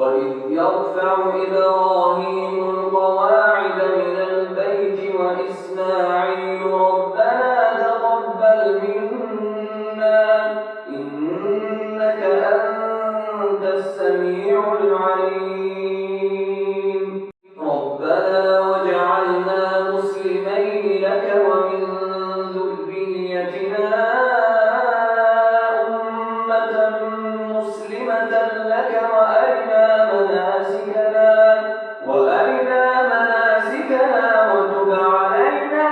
وإذ يرفع إبراهيم القواعد من البيت وإسماعيل ربنا تقبل منا إنك أنت السميع العليم ربنا واجعلنا مسلمين لك ومن ذريتنا أمة مسلمة لك وأرنا مناسكنا وتب علينا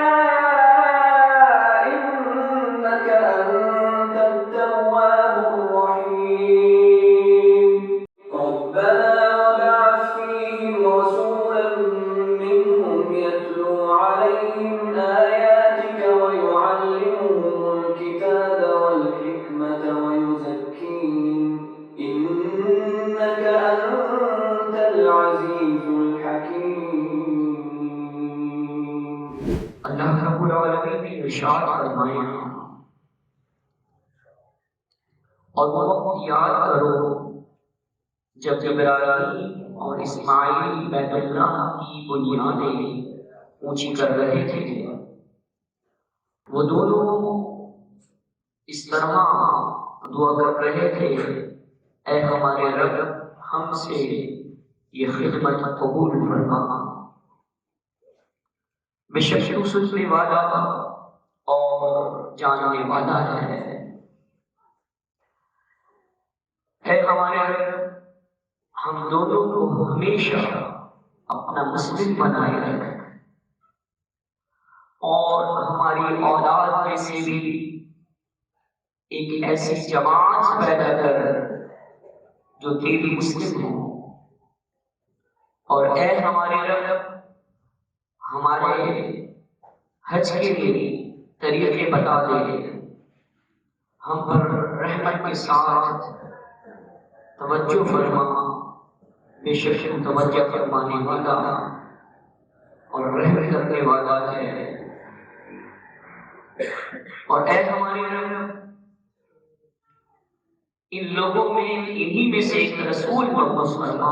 إنك أنت التواب الرحيم ربنا وابعث فيهم رسولا منهم يتلو عليهم آياتك ويعلمهم الكتاب والحكمة ويزكيهم إنك أنت العزيز الحكيم اللہ رب العالمین نے ارشاد فرمایا اور وہ وقت یاد کرو جب ابراہیم اور اسماعیل بیت اللہ کی بنیادیں اونچی کر رہے تھے، وہ دونوں اس طرح دعا کر رہے تھے، اے ہمارے رب ہم سے یہ خدمت قبول فرما، بے شک تو سننے والا اور جاننے والا ہے۔ اے ہمارے رب ہم دونوں کو ہمیشہ اپنا مسلم بنائے رکھ، اور ہماری اولاد میں سے بھی ایک ایسی جماعت پیدا کر جو تیری مسلم ہو، اور اے ہمارے رب ہمارے حج کے لیے طریقے بتا دے، ہم پر رحمت کے ساتھ توجہ فرما، بے شک توجہ فرمانے والا اور رحم کرنے والا ہے۔ اور اے ہمارے رب ان لوگوں میں انہی میں سے ایک رسول مبعوث فرما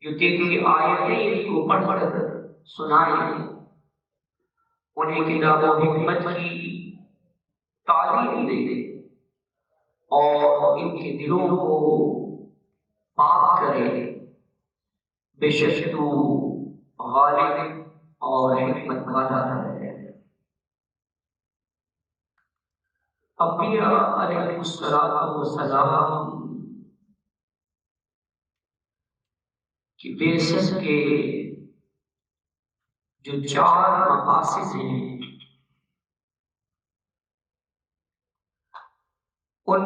جو تیری آیتیں ان کو پڑھ پڑھ کر سنائے، انہیں کتاب و حکمت کی تعلیم دے اور ان کے دلوں کو پاک کرے، بے شک تو غالب اور حکمت والا ہے۔ انبیاء علیہ السلام کی بعثت کے جو 4 مقاصد ہیں، ان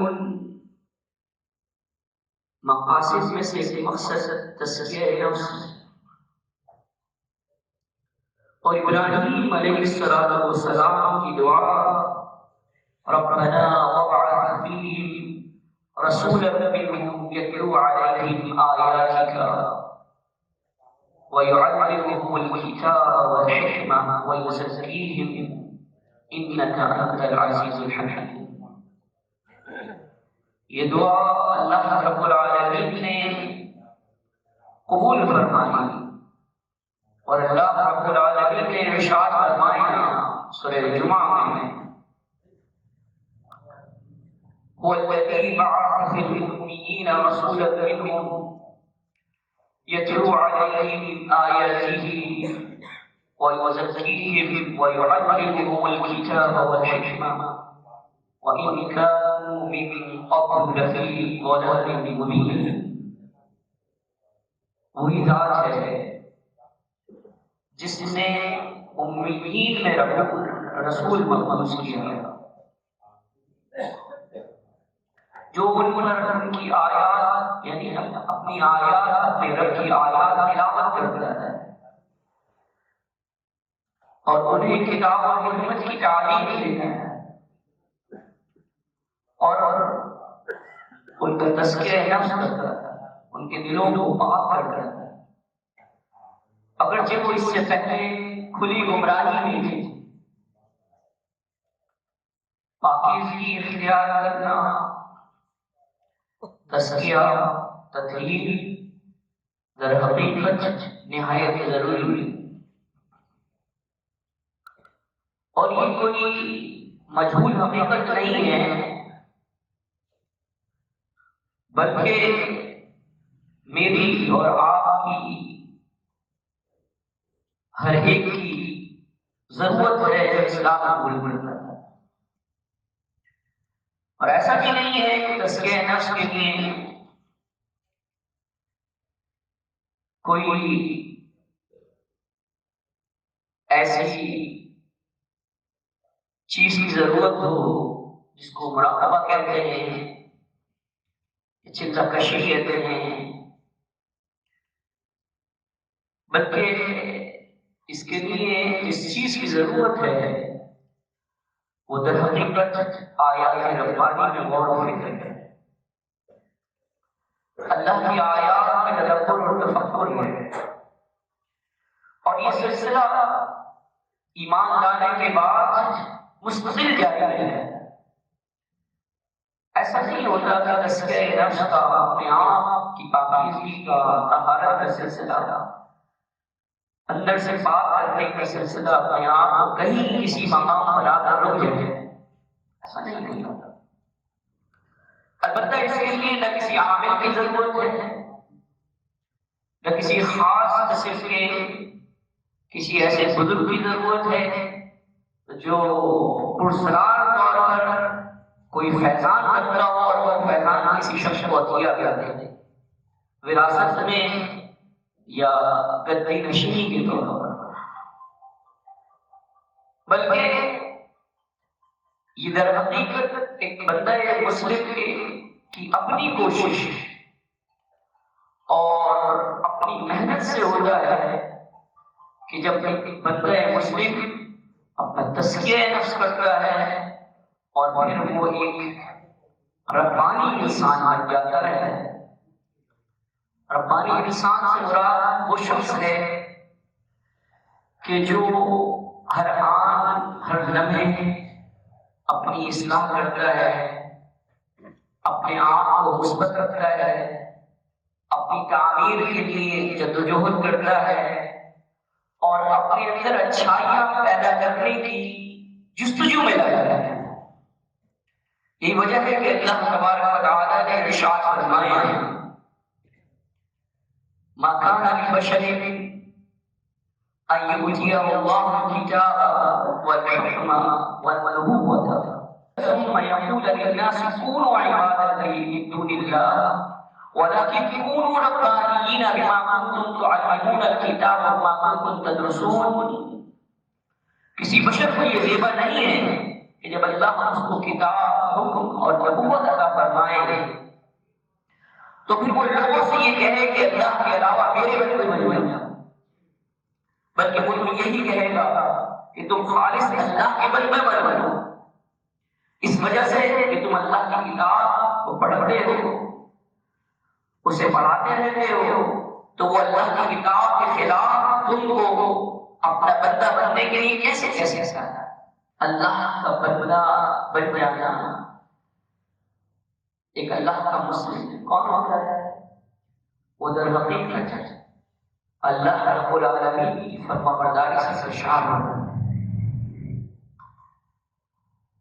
مقاصد میں سے ایک مقصد تزکیہ نفس، اور ابراہیم علیہ السلام کی دعا ربنا وابعث فیہم رسولا منہم یتلو علیہم آیاتک وَيُعَلِّمُهُمُ الْكِتَابَ وَالْحِكْمَةَ وَيُزَكِّيهِمْ إِنَّكَ أَنْتَ الْعَزِيزُ الْحَكِيمُ۔ یہ دعا اللہ رب العالمین نے قبول فرمائی، اور اللہ رب العالمین نے ارشاد فرمایا سورہ جمعہ میں، هُوَ الَّذِي بَعَثَ فِي الْأُمِّيِّينَ رَسُولًا مِّنْهُمْ يتلو عليهم آياته ويزكيهم ويعلمهم الكتاب والحكمة وإن كانوا من قبل لفي ضلال مبين۔ وہی ذات ہے جس نے امیین میں رسول مبعوث کیا، جو ان کی آیات یعنی اپنی آیات اپنے رب کی آیات تلاوت کرتا ہے اور انہیں کتاب اور حکمت کی تعلیم دیتا ہے، اور ان کا تزکیہ نفس کرتا ہے، ان کے دلوں کو پاک کرتا ہے، اگرچہ وہ اس سے پہلے کھلی گمراہی میں تھی۔ پاکیزگی اختیار کرنا، تزکیہ تطہیر در حقیقت نہایت ضروری ہے، اور یہ کوئی مجہول حقیقت نہیں ہے، بلکہ میری اور آپ کی ہر ایک کی ضرورت ہے جو اسلام قبول کرتا ہے۔ اور ایسا بھی نہیں ہے کہ تزکیہ نفس کے لیے کوئی ایسی چیز کی ضرورت ہو جس کو مراقبہ کہتے ہیں، چنتا کشی کہتے ہیں، بلکہ اس کے لیے جس چیز کی ضرورت ہے وہ در حقیقت آیات ربانی میں غور و فکر ہے، اللہ کی آیات میں تدبر اور تفکر ہے، اور یہ سلسلہ ایمان لانے کے بعد مستقل جاری ہے۔ ایسا نہیں ہوتا کہ تزکیہ نفس کا اپنے آپ کی پاکیزگی کا طہارت کا سلسلہ اندر سے پاک کرنے کا سلسلہ اپنے آپ کہیں کسی مقام پر آ کر رک جائے، ایسا نہیں ہوتا۔ البتہ اس کے لیے نہ کسی عامل کی ضرورت ہے، نہ کسی خاص قسم کے کسی ایسے بزرگ کی ضرورت ہے جو پرسرار طور پر کوئی فیضان رکھتا ہو اور وہ فیضان کسی شخص کو عطیہ کر دے وراثت میں یا گدی نشینی کے طور پر، بلکہ یہ در حقیقت ایک بندہ مسلم کی اپنی کوشش اور اپنی محنت سے ہوتا ہے کہ جب ایک بندہ مسلم اپنا تزکیہ نفس کرتا ہے اور پھر وہ ایک ربانی انسان بن جاتا ہے۔ ربانی انسان سے مراد وہ شخص ہے کہ جو ہر آن ہر لمحے اپنی اصلاح کرتا ہے، اپنے آپ کو مثبت رکھتا ہے، اپنی تعمیر کے لیے جدوجہد کرتا ہے اور اپنے اندر اچھائیاں پیدا کرنے کی جستجو میں لگا ہے۔ یہی وجہ ہے کہ اللہ تبارک و تعالیٰ نے ارشاد فرمایا ہے ما كان لبشر أن يؤتيه الله الكتاب والحكم والنبوة ثم يقول للناس كونوا عبادا لي من دون الله ولكن كونوا ربانيين بما كنتم تعلمون الكتاب وما كنتم تدرسون۔ کسی بشر کو یہ زیبا نہیں ہے کہ جب اللہ اس کو کتاب، حکم اور نبوت عطا فرمائے تو پھر وہ لوگوں سے یہ کہے کہ اللہ کے علاوہ میرے بندے بن جاؤ، بلکہ وہ تو یہی کہے گا کہ تم خالص اللہ کے بندے بنو، اس وجہ سے کہ تم اللہ کی کتاب کو پڑھتے ہو، اسے پڑھاتے رہتے ہو، تو وہ اللہ کی کتاب کے خلاف تم کو اپنا بندہ بننے کے لیے کیسے کہتا ہے؟ اللہ کا بندہ بن جانا، ایک اللہ کا مسلم کون ہوتا ہے؟ وہ در حقیقت اللہ رب العالمین کی فرما برداری سے سرشار ہوتا ہے۔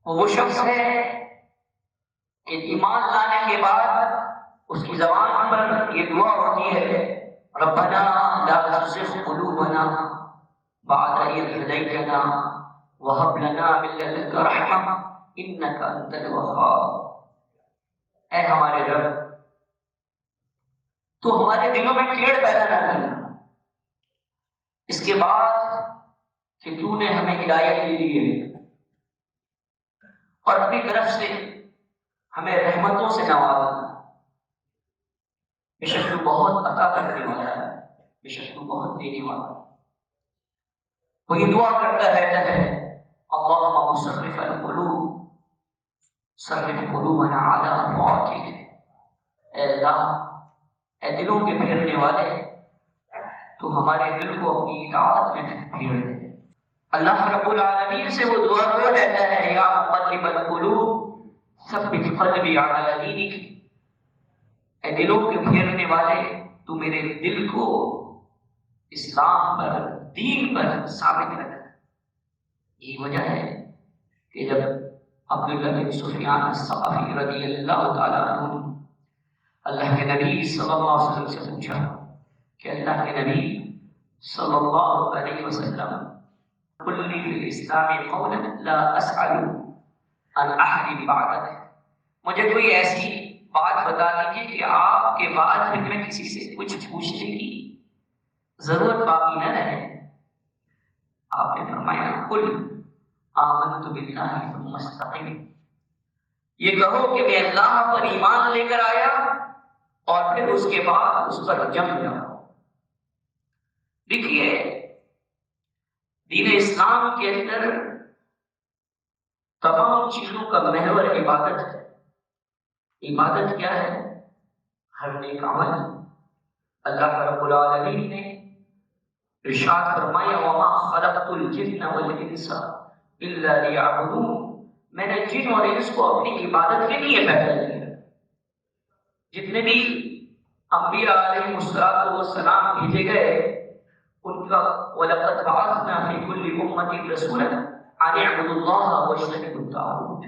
وہ شخص ہے کہ ایمان لانے کے بعد اس کی زبان پر یہ دعا ہوتی ہے ربنا لا تزغ قلوبنا بعد إذ هديتنا وهب لنا من لدنك رحمة إنك أنت الوهاب۔ اے ہمارے رب، تو ہمارے دلوں میں کیڑ پیدا نہ کرنا، اس کے بعد کہ تو نے ہمیں ہدایت دی ہے اور اپنی طرف سے ہمیں رحمتوں سے نوازنا۔ بے شک تو بہت عطا کرنے والا ہے، بے شک تو بہت دینے والا ہے۔ وہ یہ دعا کرتا رہتا ہے اللہم مصرف القلوب صرف قلوبنا علی طاعتک۔ اے اللہ، اے دلوں کے پھیرنے والے، تو ہمارے دل کو اپنی اطاعت میں پھیر دے۔ اللہ رب العالمین سے وہ دعا کرتا رہتا ہے یا مقلب القلوب ثبت قلبی علی دینک۔ اے دلوں کے پھیرنے والے، تو میرے دل کو اسلام پر، دین پر ثابت رکھ۔ یہی وجہ ہے کہ جب عبداللہ بن سفیان الثقفی رضی اللہ تعالیٰ عنہ اللہ کے نبی صلی اللہ علیہ وسلم سے پوچھا کہ اللہ کے نبی صلی اللہ علیہ وسلم قل لی فی الاسلام قولا لا اسأل عن احد بعدک، مجھے کوئی ایسی بات بتا دیجیے کہ آپ کے بعد پھر میں کسی سے کچھ پوچھنے کی ضرورت باقی نہ رہے۔ آپ نے فرمایا قل آمنت باللہ ثم استقم، یہ کہو کہ میں اللہ پر ایمان لے کر آیا اور پھر اس کے بعد اس پر جم جاؤ۔ دیکھیے دین اسلام کے اندر تمام چیزوں کا محور عبادت ہے۔ عبادت کیا ہے؟ ہر نیک عمل۔ اللہ رب العالمین نے ارشاد فرمایا وما خلقت الجن والانس الا لیعبدون، میں نے جن اور انس کو اپنی عبادت کے لیے پیدا کیا۔ جتنے بھی انبیاء علیہ السلام بھیجے گئے ان کا وَلَقَدْ بَعَثْنَا فِي كُلِّ أُمَّةٍ رَسُولًا أَنِ اعْبُدُوا اللَّهَ وَاجْتَنِبُوا الطَّاغُوتَ،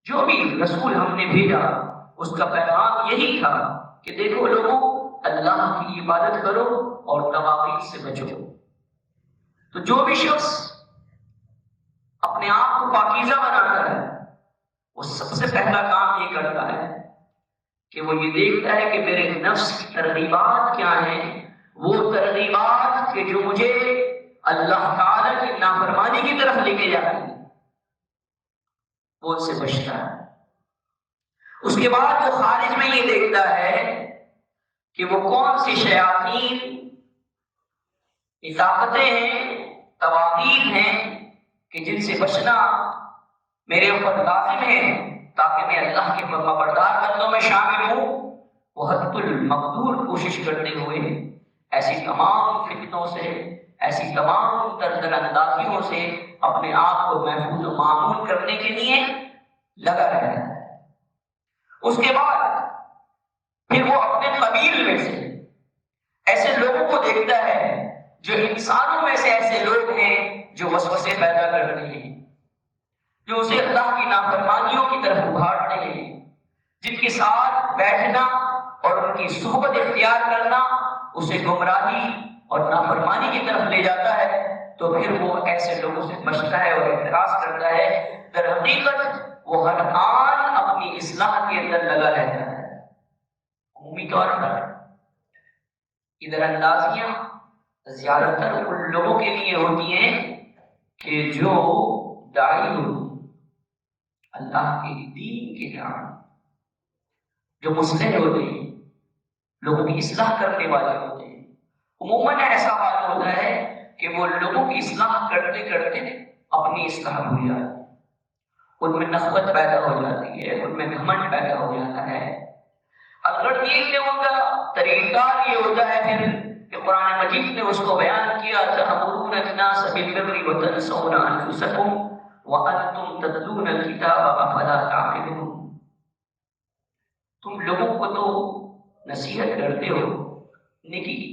جو بھی رسول ہم نے بھیجا اس کا پیغام یہی تھا کہ دیکھو لوگوں، اللہ کی عبادت کرو اور طواغیت سے بچو۔ تو جو بھی شخص اپنے آپ کو پاکیزہ بناتا ہے وہ سب سے پہلا کام یہ کرتا ہے کہ وہ یہ دیکھتا ہے کہ میرے نفس کی ترغیبات کیا ہیں، وہ ترغیبات کہ جو مجھے اللہ تعالی کی نافرمانی کی طرف لے کے جاتی ہیں، وہ ان سے بچتا ہے۔ اس کے بعد وہ خارج میں یہ دیکھتا ہے کہ وہ کون سی شیاطین، طاقتیں ہیں، طواغیت ہیں کہ جن سے بچنا میرے اوپر لازم ہے تاکہ میں اللہ کے فرما بردار بندوں میں شامل ہوں۔ وہ حد المقدور کوشش کرتے ہوئے ایسی تمام فتنوں سے، ایسی تمام در اندازیوں سے اپنے آپ کو محفوظ و معمول کرنے کے لیے لگا رہتا ہے۔ اس کے بعد پھر وہ اپنے قبیل میں سے ایسے لوگوں کو دیکھتا ہے جو انسانوں میں سے ایسے لوگ ہیں جو وسوسے پیدا کرتے ہیں، جو اسے اللہ کی نافرمانیوں کی طرف ابھارتے ہیں، جن کے ساتھ بیٹھنا اور ان کی صحبت اختیار کرنا اسے گمراہی اور نافرمانی کی طرف لے جاتا ہے۔ تو پھر وہ ایسے لوگوں سے بچتا ہے اور اعتراض کرتا ہے۔ در حقیقت وہ ہر آن اپنی اصلاح کے اندر لگا رہتا ہے۔ عمومی طور پر ادھر اندازیاں زیادہ تر ان لوگوں کے لیے ہوتی ہیں کہ جو داعی ہوتے ہیں، اللہ کے دین کے نام، جو مصلح ہوتے ہیں، لوگوں کی اصلاح کرنے والے ہوتے ہیں۔ عموماً ایسا حال ہوتا ہے کہ وہ لوگوں کی اصلاح کرتے کرتے اپنی اصلاح بھول جاتے ہیں، ان میں نخوت پیدا ہو جاتی ہے، ان میں گھمنڈ پیدا ہو جاتا ہے۔ اگر یہ کہ ان کا طریقہ یہ ہوتا ہے پھر کہ قرآن مجید نے اس کو بیان کیا تَأْمُرُونَ النَّاسَ بِالْبِرِّ وَتَنْسَوْنَ أَنفُسَكُمْ وَأَنْتُمْ تَتْلُونَ الْكِتَابَ أَفَلَا تَعْقِلُونَ، تم لوگوں کو تو نصیحت کرتے ہو نیکی کی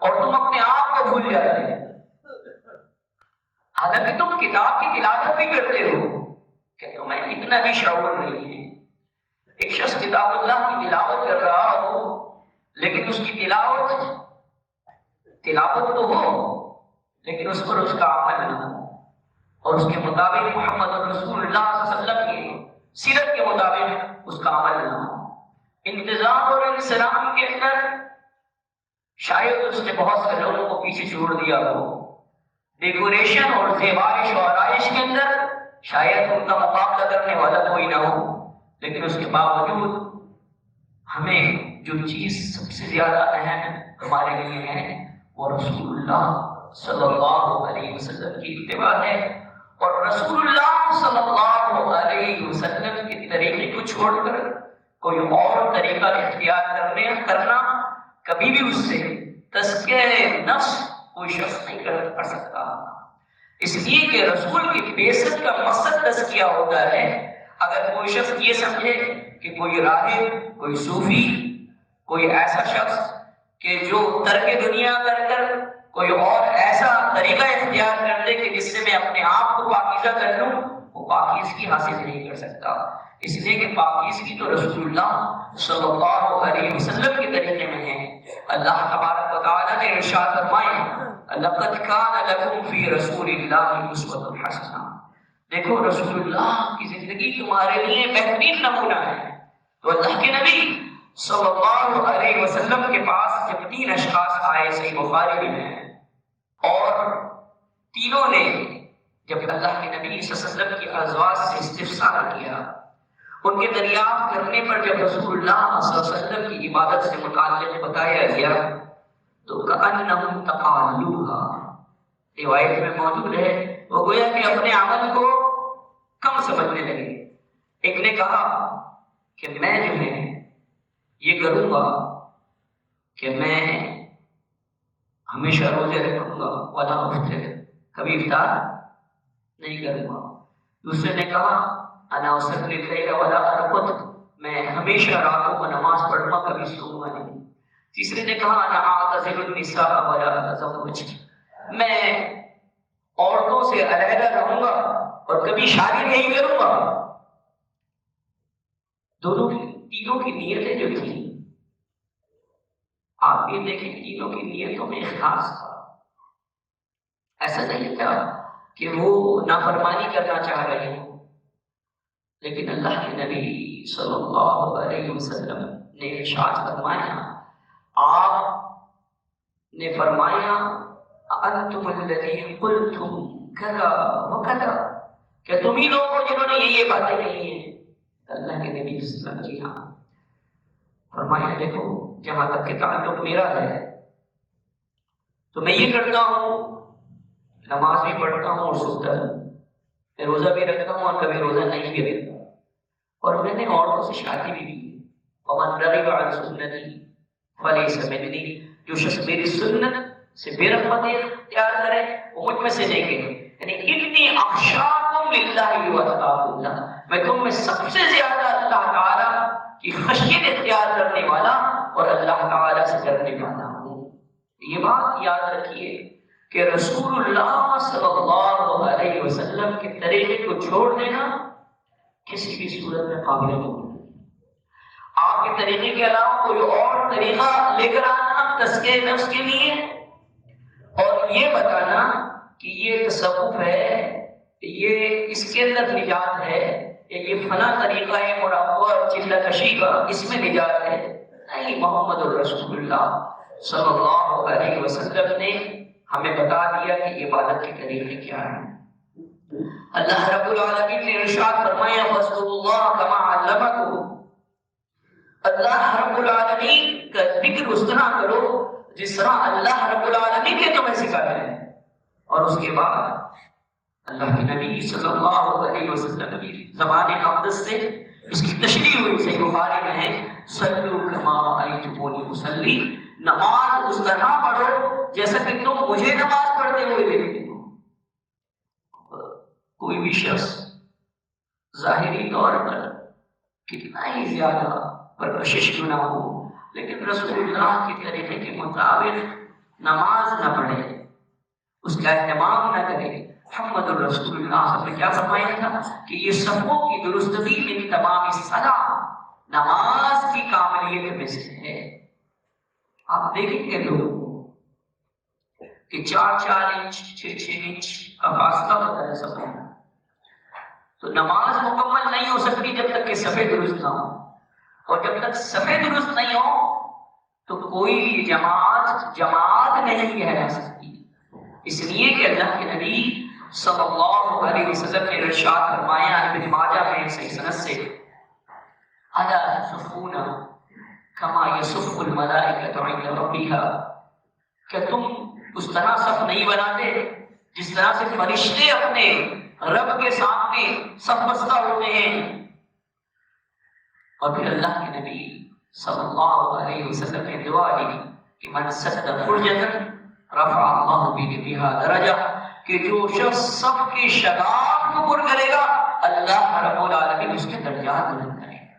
اور تم اپنے آپ کو بھول جاتے ہیں، حالانکہ تم کتاب کی تلاوت بھی کرتے ہو کہ تمہیں اتنا بھی شعور نہیں ہے۔ ایک شخص کتاب اللہ کی تلاوت کر رہا ہو لیکن اس کی تلاوت تو ہو لیکن اس پر اس کا عمل نہ ہو اور اس کے مطابق محمد رسول اللہ صلی اللہ علیہ وسلم کی سیرت کے مطابق اس کا عمل نہ ہو۔ انتظام اور انسلام کے اندر شاید اس نے بہت سے لوگوں کو پیچھے چھوڑ دیا ہو، ڈیکوریشن اور زیبائش و آرائش کے اندر شاید ان کا مقابلہ کرنے والا کوئی نہ ہو، لیکن اس کے باوجود ہمیں جو چیز سب سے زیادہ اہم ہمارے لیے ہے وہ رسول اللہ صلی اللہ علیہ وسلم کی اتباع ہے، اور رسول اللہ صلی اللہ علیہ وسلم کے طریقے کو چھوڑ کر کوئی اور طریقہ اختیار کرنا کبھی بھی اس سے تزکیہ نفس کوئی شخص نہیں کر سکتا، اس لیے کہ رسول کی بعثت کا مقصد تزکیہ ہوتا ہے۔ اگر کوئی شخص یہ سمجھے کہ کوئی راہب، کوئی صوفی، کوئی ایسا شخص کہ جو ترک دنیا کر کوئی اور ایسا طریقہ اختیار کر دے کہ جس سے میں اپنے آپ کو پاکیزہ کر لوں، وہ پاکیزگی حاصل نہیں کر سکتا۔ اس لیے کہ پاکیزگی تو رسول اللہ صلی اللہ علیہ وسلم کے طریقے میں ہے۔ اللہ تبارک و تعالیٰ نے ارشاد فرمایا لَقَدْ كَانَ لَكُمْ فِي رَسُولِ اللَّهِ أُسْوَةٌ حَسَنَةٌ، دیکھو رسول اللہ کی زندگی تمہارے لیے بہترین نمونہ ہے۔ تو اللہ کے نبی صلی اللہ علیہ وسلم کے پاس جب 3 اشخاص آئے، صحیح بخاری میں ہے، اور تینوں نے جب اللہ کے نبی صلی اللہ علیہ وسلم کی ازواج سے استفسار کیا، ان کے دریافت کرنے پر جب رسول اللہ صلی اللہ علیہ وسلم کی عبادت سے متعلق بتایا گیا تو کأنہم تقالوہا، روایت میں موجود ہے وہ گویا کہ اپنے عمل کو کم سمجھنے لگے۔ ایک نے کہا کہ میں جو ہے یہ کروں گا کہ میں ہمیشہ روزے رکھوں گا، ولا افطر، کبھی افطار نہیں کروں گا۔ دوسرے نے کہا انا اصلی اللیل ولا ارقد، میں ہمیشہ راتوں کو نماز پڑھوں گا، کبھی سوؤں گا نہیں۔ تیسرے نے کہا انا اعتزل النساء ولا اتزوج، میں عورتوں سے علیحدہ رہوں گا اور کبھی شادی نہیں کروں گا۔ تینوں کی نیتیں جو تھیں، آپ یہ دیکھیں تینوں کی نیتوں میں اخلاص تھا۔ ایسا نہیں تھا کہ وہ نافرمانی کرنا چاہ رہے ہوں، لیکن اللہ کے نبی صلی اللہ علیہ وسلم نے ارشاد فرمایا، آپ نے فرمایا انتم الذین قلتم کذا وکذا، کہ تم ہی لوگ ہو جنہوں نے یہ باتیں کہی ہیں۔ اللہ کے نبی صلی اللہ علیہ وسلم جی ہاں فرمایا دیکھو جہاں تک کہ تعلق میرا ہے تو میں یہ کرتا ہوں، نماز بھی پڑھتا ہوں اور سوتا ہوں، میں روزہ بھی رکھتا ہوں اور کبھی روزہ نہیں بھی رکھتا، اور میں نے عورتوں سے شادی بھی کی۔ ومن رغب عن سنتی فلیس منی، جو شخص میری سنت سے بے رغبتی اختیار کرے وہ مجھ میں سے نہیں گئے۔ یعنی انی اخشاکم للہ واتقاکم اللہ، میں تم میں سب سے زیادہ اللہ تعالیٰ کی خشیت اختیار کرنے والا اور اللہ تعالیٰ سے ڈرنے والا ہوں۔ یہ بات یاد رکھیے کہ رسول اللہ صلی اللہ علیہ وسلم کے طریقے کو چھوڑ دینا کسی بھی صورت میں قابل قبول نہیں۔ آپ کے طریقے کے علاوہ کوئی اور طریقہ لے کر آنا تزکیہ نفس کے لیے اور یہ بتانا کہ یہ تصوف ہے، یہ اس کے اندر نجات ہے، یہ فلاں طریقہ ہے مراقبہ چلہ کشی کا، اس میں نجات ہے، نہیں۔ محمد الرسول اللہ صلی اللہ علیہ وسلم نے ہمیں بتا دیا کہ عبادت کے طریقے کیا ہیں۔ اللہ رب العالمین نے ارشاد فرمایا فاذکروا اللہ کما علمکم، اللہ رب العالمین کا ذکر اس طرح کرو جس طرح اللہ رب العالمین نے تمہیں سکھایا ہے۔ اور اس کے بعد اللہ کے نبی صلی اللہ علیہ وسلم کی زبان اقدس سے اس کی تشریح ہوئی، صحیح بخاری میں ہے صلو کما رأیتمونی اصلی، نماز اس طرح پڑھو جیسا کہ تم مجھے نماز پڑھتے ہوئے دیکھتے ہو۔ کوئی بھی شخص ظاہری طور پر کتنا ہی زیادہ پرکشش کیوں نہ ہو، لیکن رسول اللہ کے طریقے کے مطابق نماز نہ پڑھے، اس کا اہتمام نہ کرے۔ محمد الرسول اللہ صلی اللہ علیہ وسلم نے کیا فرمایا تھا کہ یہ صفوں کی درستگی من تمام الصلاۃ، نماز کی کاملیت میں سے ہے۔ آپ دیکھیں گے لوگوں کو کہ 4 انچ 6 انچ کا فاصلہ ہوتا ہے صفوں میں، تو نماز مکمل نہیں ہو سکتی جب تک کہ صفیں درست نہ ہو، اور جب تک صفیں درست نہیں ہو تو کوئی جماعت نہیں کہلا سکتی۔ اس لیے کہ اللہ کے نبی صلی اللہ علیہ وسلم نے ارشاد فرمایا ابن ماجہ میں صحیح سند سے، الا تصفون کما یصف الملائکۃ عند ربها، کہ تم اس طرح صف نہیں بناتے جس طرح سے فرشتے اپنے رب کے سامنے صف بستہ ہوتے ہیں۔ اور پھر اللہ کے نبی صلی اللہ علیہ وسلم نے دعا دی کہ من سد فرجۃ رفع اللہ بها درجہ، کہ جو شخص صف کی شگاف کو پر کرے گا اللہ رب العالمین اس کے درجات بلند کرے گا۔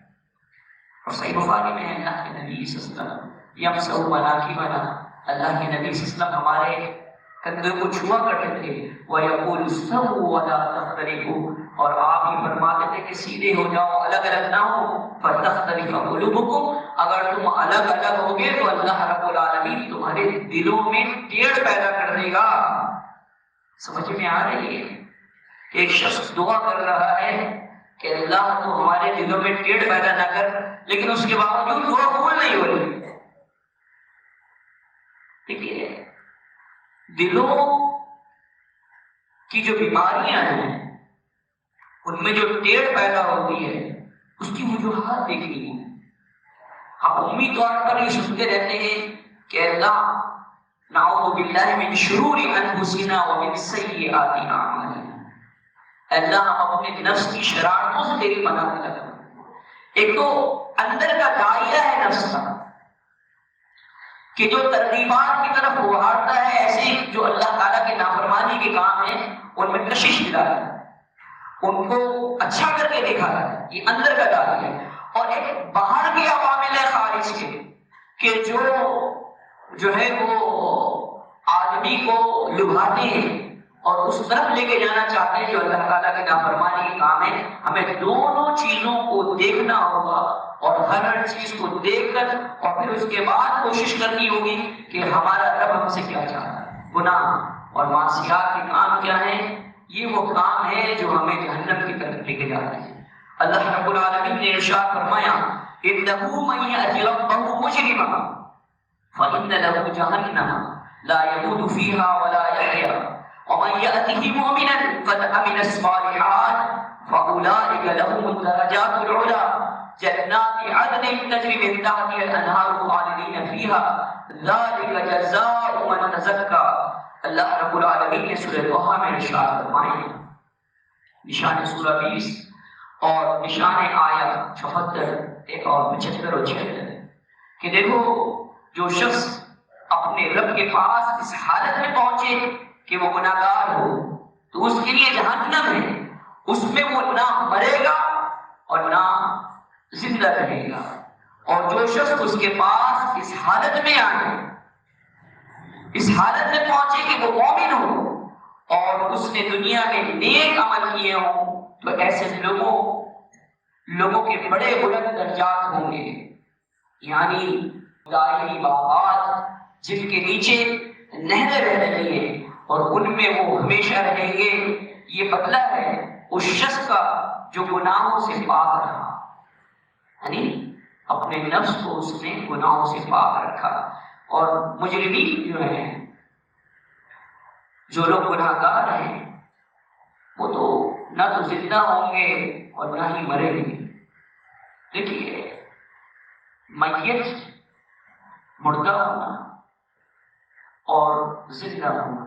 اور صحیح بخاری میں ہے اللہ کے نبی صلی اللہ علیہ وسلم یمسح مناکبنا، اللہ کے نبی صلی اللہ علیہ وسلم ہمارے کندھے کو چھوا کرتے تھے، وَيَقُولُ اسْتَوُوا وَلَا تَخْتَلِفُوا، اور آپ یہ فرماتے تھے کہ سیدھے ہو جاؤ، الگ الگ نہ ہو، فَتَخْتَلِفَ قُلُوبُكُمْ، اگر تم الگ الگ ہوگے تو اللہ رب العالمین تمہارے دلوں میں ٹیڑھ پیدا کر دے گا۔ سمجھ میں آ رہی ہے کہ ایک شخص دعا کر رہا ہے کہ اللہ تو ہمارے دلوں میں ٹیڑھ پیدا نہ کر، لیکن اس کے باوجود دعا قبول نہیں ہو رہی۔ دیکھیے دلوں کی جو بیماریاں ہیں ان میں جو ٹیڑھ پیدا ہوتی ہے اس کی وجوہات دیکھنی ہے۔ ہم عمومی طور پر یہ سنتے رہتے ہیں کہ اللہ نعوذ باللہ من شرور انفسنا ومن سیئات اعمالنا، اللہ ہم اپنے نفس کی شرارتوں سے تیری پناہ طلب۔ ایک تو اندر کا داعیہ ہے نفس کا کہ جو ترغیبات کی طرف ابھارتا ہے، ایسے جو اللہ تعالیٰ کے نافرمانی کے کام ہیں ان میں کشش دلاتا ہے، ان کو اچھا کر کے دکھاتا ہے، یہ اندر کا داعیہ ہے۔ اور ایک باہر کے عوامل ہے خارج کے کہ جو ہے وہ آدمی کو لبھاتے ہیں اور اس طرف لے کے جانا چاہتے ہیں جو اللہ تعالیٰ کے نافرمانی کے کام ہے۔ ہمیں دونوں چیزوں کو دیکھنا ہوگا اور ہر چیز کو دیکھ کر اور پھر اس کے بعد کوشش کرنی ہوگی کہ ہمارا رب ہم سے کیا چاہتا ہے۔ گناہ اور معصیات کے کام کیا ہیں؟ یہ وہ کام ہے جو ہمیں جہنم کی طرف لے کے جاتے ہیں۔ اللہ رب العالمین نے ارشاد فرمایا إِنَّهُ مَن يَأْتِ رَبَّهُ مُجْرِمًا فَإِنَّ لَهُ جَهَنَّمَ لَا يَمُوتُ فِيهَا وَلَا يَحْيَا وَمَن يَأْتِهِ مُؤْمِنًا قَدْ عَمِلَ الصَّالِحَاتِ فَأُولَٰئِكَ لَهُمُ الدَّرَجَاتُ الْعُلَىٰ جنات عدن تجری من تحتها الانہار خالدین فیہا ذلک جزاء من تزکا۔ اللہ رب العالمین نے سورہ طہ میں ارشاد فرمایا، نشان سورہ 20 اور نشان آیت 76 اور 75 اور 76 کہ دیکھو جو شخص اپنے رب کے پاس اس حالت میں پہنچے کہ وہ گناہگار ہو تو اس کے لیے جہنم ہے، اس میں وہ نہ مرے گا اور نہ زندہ رہے گا۔ اور جو شخص اس کے پاس اس حالت میں آئے، اس حالت میں پہنچے کہ وہ مومن ہو اور اس نے دنیا میں نیک عمل کیے ہوں تو ایسے لوگوں کے بڑے بلند درجات ہوں گے، یعنی دائری باغات جن کے نیچے نہریں بہ رہی ہیں اور ان میں وہ ہمیشہ رہیں گے۔ یہ بدلہ ہے اس شخص کا جو گناہوں سے پاک رہا، یعنی اپنے نفس کو اس نے گناہوں سے پاک رکھا۔ اور مجرمین جو ہیں، جو لوگ گناہگار ہیں، وہ تو نہ تو زندہ ہوں گے اور نہ ہی مریں گے۔ دیکھیے میت مردہ ہونا اور زندہ ہونا،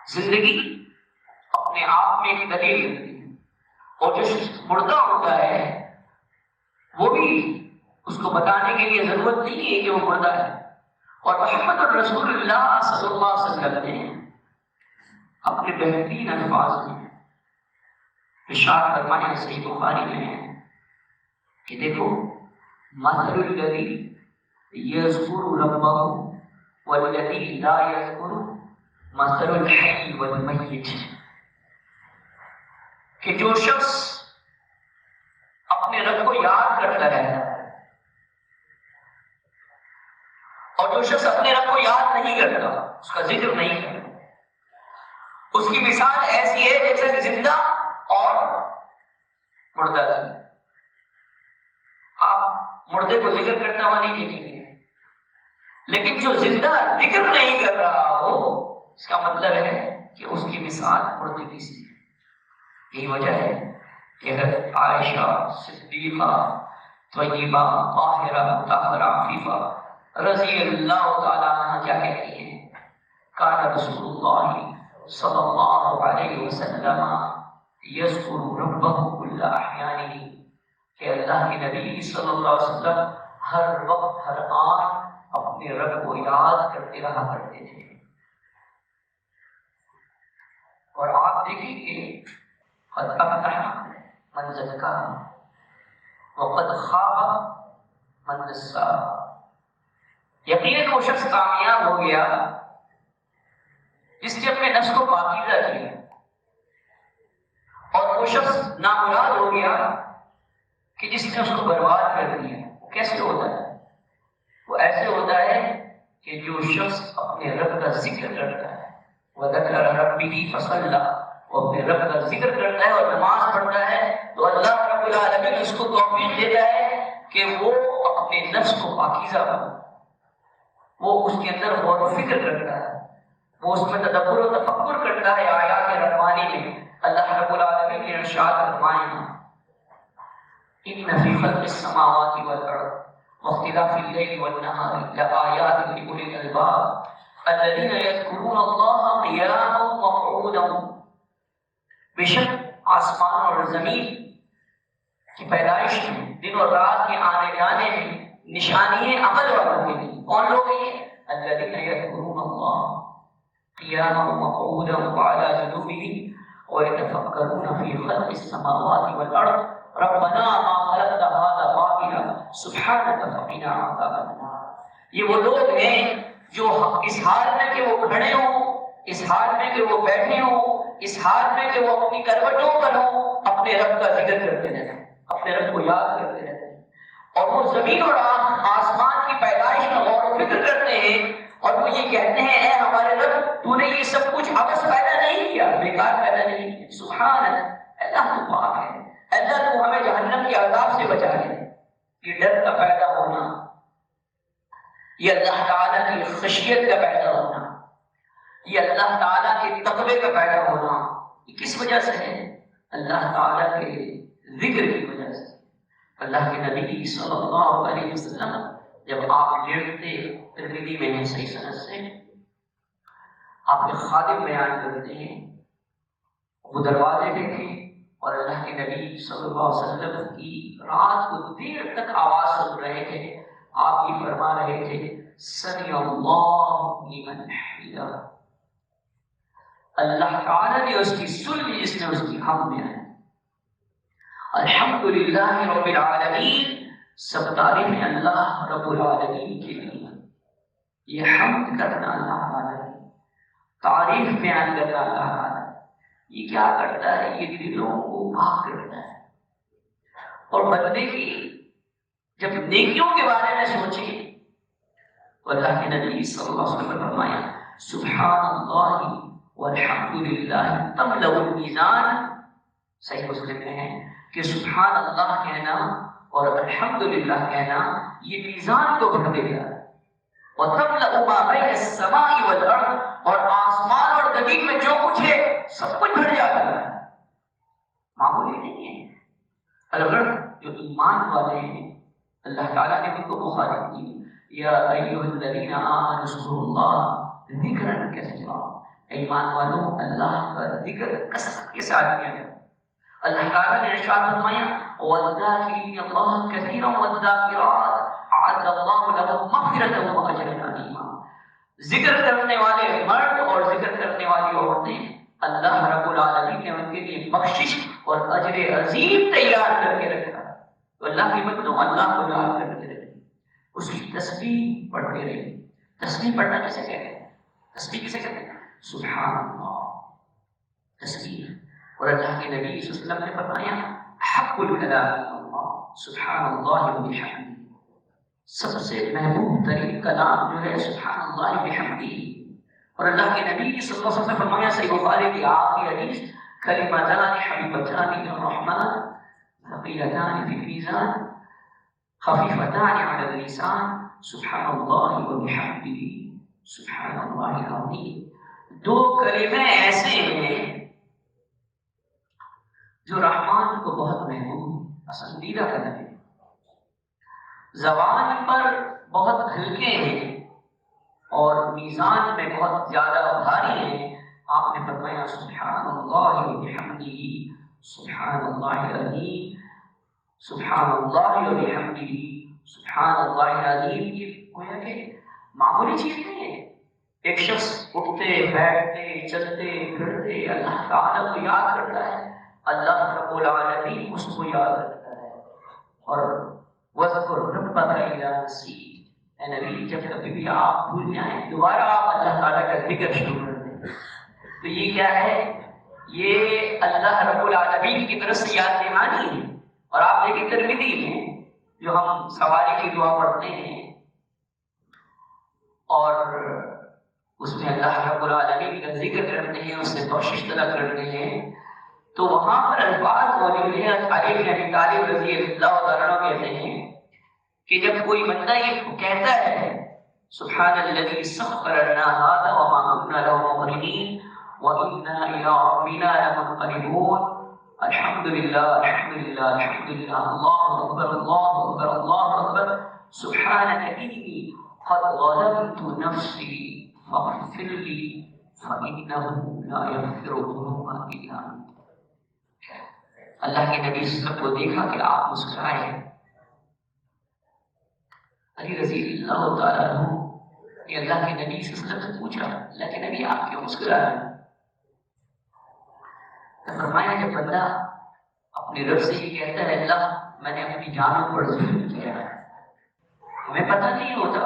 زندگی اپنے آپ میں ایک دلیل رکھتی ہے، اور جو مردہ ہوتا ہے وہ بھی اس کو بتانے کے لیے ضرورت نہیں ہے کہ وہ مردہ ہے۔ اور محمد الرسول اللہ صلی اللہ علیہ وسلم نے اپنے بہترین الفاظ میں ارشاد فرمایا، صحیح بخاری میں ہے کہ دیکھو مثل الذی یذکر ربہ والذی لا یذکر مثل الحی والمیت، کہ جو شخص اپنے رب کو یاد کرتا رہتا ہے اور جو شخص اپنے رب کو یاد نہیں کرتا، اس کا ذکر نہیں کرتا، اس کی مثال ایسی ہے جیسے زندہ اور مردہ۔ آپ مردے کو ذکر کرتا ہوا نہیں دیکھیں گے، لیکن جو زندہ ذکر نہیں کر رہا ہو اس کا مطلب ہے کہ اس کی مثال مردے کی سی ہے۔ یہی وجہ ہے کہ حضرت عائشہ صدیقہ طیبہ طاہرہ مطہرہ عفیفہ رضی اللہ تعالیٰ عنہ کیا کہتی ہیں، کان رسول اللہ صلی اللہ علیہ وسلم یذکر ربہ کل احیانہ، کہ اللہ کے نبی صلی اللہ علیہ وسلم ہر وقت ہر آن اپنے رب کو یاد کرتے رہا کرتے تھے۔ اور آپ دیکھیں کہ قد افلح من زکاہا وقد خاب من دساها، یقیناً وہ شخص کامیاب ہو گیا جس نے اپنے نفس کو پاکیزہ کیا، اور وہ شخص نامراد ہو گیا کہ جس نے اس کو برباد کر دیا۔ کیسے ہوتا ہے؟ وہ ایسے ہوتا ہے کہ جو شخص اپنے رب کا ذکر کرتا ہے، وَذَكَرَ رَبِّهِ فَصَلَّى، وہ اپنے رب کا ذکر کرتا ہے اور نماز پڑھتا ہے، تو اللہ رب العالمین اس کو توفیق دیتا ہے کہ وہ اپنے نفس کو پاکیزہ بنائے، وہ اس کے اندر غور و فکر کرتا ہے، وہ اس میں تدبر و تفکر کرتا ہے آیات ربانی میں۔ اللہ رب العالمین نے ارشاد فرمایا ان فی خلق السماوات والارض واختلاف الليل والنهار لآیات لأولی الالباب الذین یذکرون اللہ قیاما وقعودا، بے شک آسمان اور زمین کی پیدائش میں، دن اور رات کے آنے جانے میں نشانی ہے عقل والوں کے لیے۔ کون لوگ ہیں؟ الذین یذکرون اللہ قیاما وقعودا وعلی جنوبهم ويتفکرون فی خلق السماوات والارض ربنا ما خلقت هذا باطلا سبحانك فقنا عذاب النار۔ یہ وہ لوگ ہیں جو اس حال میں کہ وہ کھڑے ہوں، اس حال میں کہ وہ بیٹھے ہوں، اس حال میں کہ وہ اپنی کروٹوں پر ہوں، اپنے رب کا ذکر کرتے رہتے ہیں، اپنے رب کو یاد کرتے رہتے ہیں، اور وہ زمین اور آسمان کی پیدائش میں غور و فکر کرتے ہیں، اور وہ یہ کہتے ہیں اے ہمارے رب تو نے یہ سب کچھ عبث پیدا نہیں کیا، بیکار پیدا نہیں کیا، سبحان اللہ تو پاک ہے، اللہ تو ہمیں جہنم کے عذاب سے بچا لے۔ یہ ڈر کا پیدا ہونا، یہ اللہ تعالیٰ کی خشیت کا پیدا ہونا، یہ اللہ تعالیٰ کے تقوی کا پیدا ہونا، یہ کس وجہ سے ہے؟ اللہ تعالیٰ کے ذکر کی وجہ سے۔ اللہ کے نبی صلی اللہ علیہ وسلم جب آپ لیٹتے، ترمذی میں ہے صحیح سند سے، آپ کے خادم بیان کرتے ہیں وہ دروازے پہ تھے اور اللہ کے نبی صلی اللہ علیہ وسلم کی رات کو دیر تک آواز سن رہے تھے، آپ یہ فرما رہے تھے سمع اللہ لمن حمدہ، اللہ تعالیٰ نے اس کی سن لی جس نے اس کی حمد میں ہے، الحمدللہ رب العالمین، سب تعریفیں اللہ رب العالمین کے لیے۔ یہ حمد کرنا اللہ تعالیٰ کی، تعریف بیان کرنا اللہ تعالیٰ، یہ کیا کرتا ہے؟ یہ دلوں کو پاک کرتا ہے، اور بندے کی جب نیکیوں کے بارے میں سوچے تو اللہ کے نبی صلی اللہ علیہ وسلم نے فرمایا سبحان اللہ والحمدللہ تملأ المیزان، صحیح مسلم میں ہے کہ سبحان اللہ کہنا اور الحمدللہ کہنا یہ میزان کو بھر دیتا ہے، وَتَمْلَأُ مَا بَيْنَ السَّمَاءِ وَالْأَرْضِ، اور آسمان اور زمین میں جو کچھ ہے سب کچھ بھر جاتا ہے، معمولی نہیں ہے۔ الغرض جو ایمان والے ہیں اللہ تعالیٰ نے ان کو مخاطب کی، یا ایھا الذین آمنوا اذکروا اللہ ذکرا کثیرا، ایمان والوں اللہ کا ذکر کثرت کے ساتھ کیا جائے۔ اللہ تعالیٰ نے ارشاد فرمایا والذاکرین اللہ کثیرا والذاکرات اعد اللہ لهم مغفرۃ واجرا عظیما، ذکر کرنے والے مرد اور ذکر کرنے والی عورتیں اللہ رب العالمین نے ان کے لیے بخشش اور اجر عظیم تیار کر کے رکھا ہے۔ تو اللہ کی بندوں اللہ کو یاد کرتے رہے، اس کی تسبیح پڑھتے رہے۔ تسبیح پڑھنا کیسے کہتے ہیں؟ تسبیح کیسے کہتے ہیں؟ سبحان اللہ، تسبیح۔ اور اللہ کے نبی صلی اللہ علیہ وسلم نے فرمایا حق الکلام اللہ سبحان اللہ وبحمدہ، سب سے محبوب ترین کلام جو ہے سبحان اللہ بحمدہ۔ اور اللہ کے نبی صلی اللہ علیہ وسلم نے فرمایا صحیح بخاری کی آخری حدیث کلمتان حبیبتان للرحمن ثقیلتان فی المیزان خفیفتان علی اللسان سبحان اللہ وبحمدہ سبحان اللہ العظیم۔ دو کلمے ایسے ہیں جو رحمان کو بہت محبوب پسندیدہ کلمے ہیں، زبان پر بہت ہلکے ہیں اور میزان میں بہت زیادہ بھاری ہیں۔ آپ نے فرمایا سبحان اللہ وبحمدہ سبحان اللہ العظیم، سبحان اللہ وبحمدہ سبحان اللہ العظیم۔ یہ گویا کہ معمولی چیز نہیں ہے۔ ایک شخص اٹھتے بیٹھتے چلتے پھرتے اللہ تعالیٰ کو یاد کرتا ہے، اللہ رب العالمین اس کو یاد رکھتا ہے، اور وَاذْكُرْ رَبَّكَ إِذَا نَسِيتَ، اے نبی جب کبھی بھی آپ بھول جائیں دوبارہ آپ اللہ تعالیٰ کا ذکر شروع کر دیں. تو یہ کیا ہے؟ یہ اللہ رب العالمین کی طرف سے یاد دہانی ہے. اور آپ دیکھیں ترمذی میں جو ہم سواری کی دعا پڑھتے ہیں اور اس میں اللہ رب العالمین کا ذکر کرتے ہیں، اس سے بخشش طلب کرتے ہیں، تو وہاں پر الفاظ موجود ہیں. علی بن ابی طالب رضی اللہ تعالیٰ عنہ کہتے ہیں کہ جب کوئی بندہ یہ کہتا ہے سبحان الذی سخر لنا هذا وما كنا له مقرنین وإنا إلى ربنا لمنقلبون، الحمد للہ الحمد للہ الحمد للہ، اللہ اکبر اللہ اکبر اللہ اکبر، سبحانک انی قد ظلمت نفسی فاغفر لی فإنه لا يغفر الذنوب إلا أنت. اللہ کے نبی صلی اللہ علیہ وسلم کو دیکھا کہ آپ مسکرائے. علی رضی اللہ تعالیٰ عنہ نے اللہ کے نبی صلی اللہ علیہ وسلم سے پوچھا اللہ کے نبی آپ کیوں مسکرا رہے ہیں؟ تو فرمایا کہ بندہ اپنے رب سے یہ کہتا ہے اللہ میں نے اپنی جانوں پر ظلم کیا ہے. ہمیں پتہ نہیں ہوتا،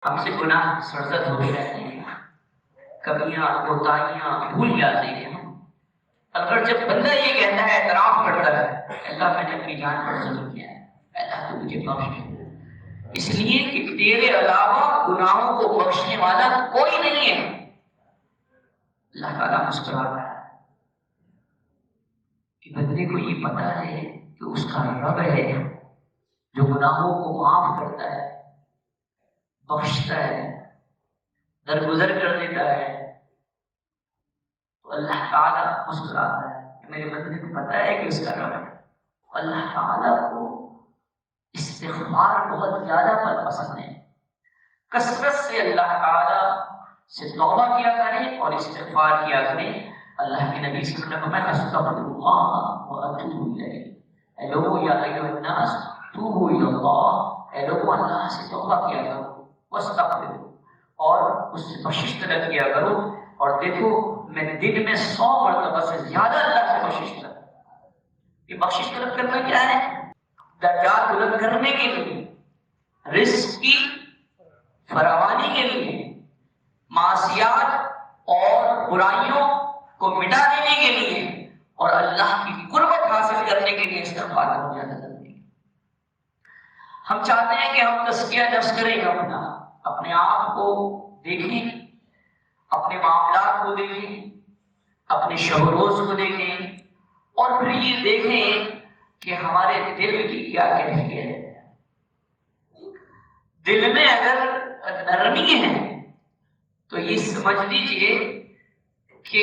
ہم سے گناہ سرزد ہوتے رہتے ہیں، کمیاں کوتاہیاں بھول جاتے ہیں. اگر جب بندہ یہ کہتا ہے اعتراف کرتا ہے اللہ میں نے اپنی جان پر ظلم کیا ہے، اللہ تو مجھے بخش دے، اس لیے کہ تیرے علاوہ گناہوں کو بخشنے والا کوئی نہیں ہے. اللہ تعالیٰ مسکرا رہا ہے کہ بندے کو یہ پتا ہے کہ اس کا رب ہے جو گناہوں کو معاف کرتا ہے، بخشتا ہے، درگزر کر دیتا ہے. تو اللہ تعالیٰ مسکراتا ہے کہ میرے بندے کو پتا ہے کہ اس کا رب ہے. اللہ تعالیٰ کو استغفار بہت زیادہ پسند ہے. کثرت سے اللہ تعالیٰ سے توبہ کیا کریں اور استغفار کیا کریں. اللہ کے نبی صلی اللہ علیہ وسلم میں استغفر اللہ و اتوب الیہ، اے لوگو یا ایھا الناس توبوا الی اللہ، اے لوگو اللہ سے توبہ کیا کرو، واستغفروا اور اس سے بخشش طلب کیا کرو. اور دیکھو میں دن میں 100 مرتبہ سے زیادہ اللہ سے بخشش طلب. یہ بخشش طلب کرنا کیا ہے؟ درجات بلند کرنے کے لیے، رزق کی فراوانی کے لیے، معصیات اور برائیوں کو مٹا دینے کے لیے اور اللہ کی قربت حاصل کرنے کے لیے استغفار بہت زیادہ ضروری ہے. ہم چاہتے ہیں کہ ہم تزکیہ نفس کریں، اپنے آپ کو دیکھیں، اپنے معاملات کو دیکھیں، اپنے شب و روز کو دیکھیں اور پھر یہ دیکھیں کہ ہمارے دل کی کیا کیفیت ہے. دل میں اگر نرمی ہے تو یہ سمجھ لیجئے کہ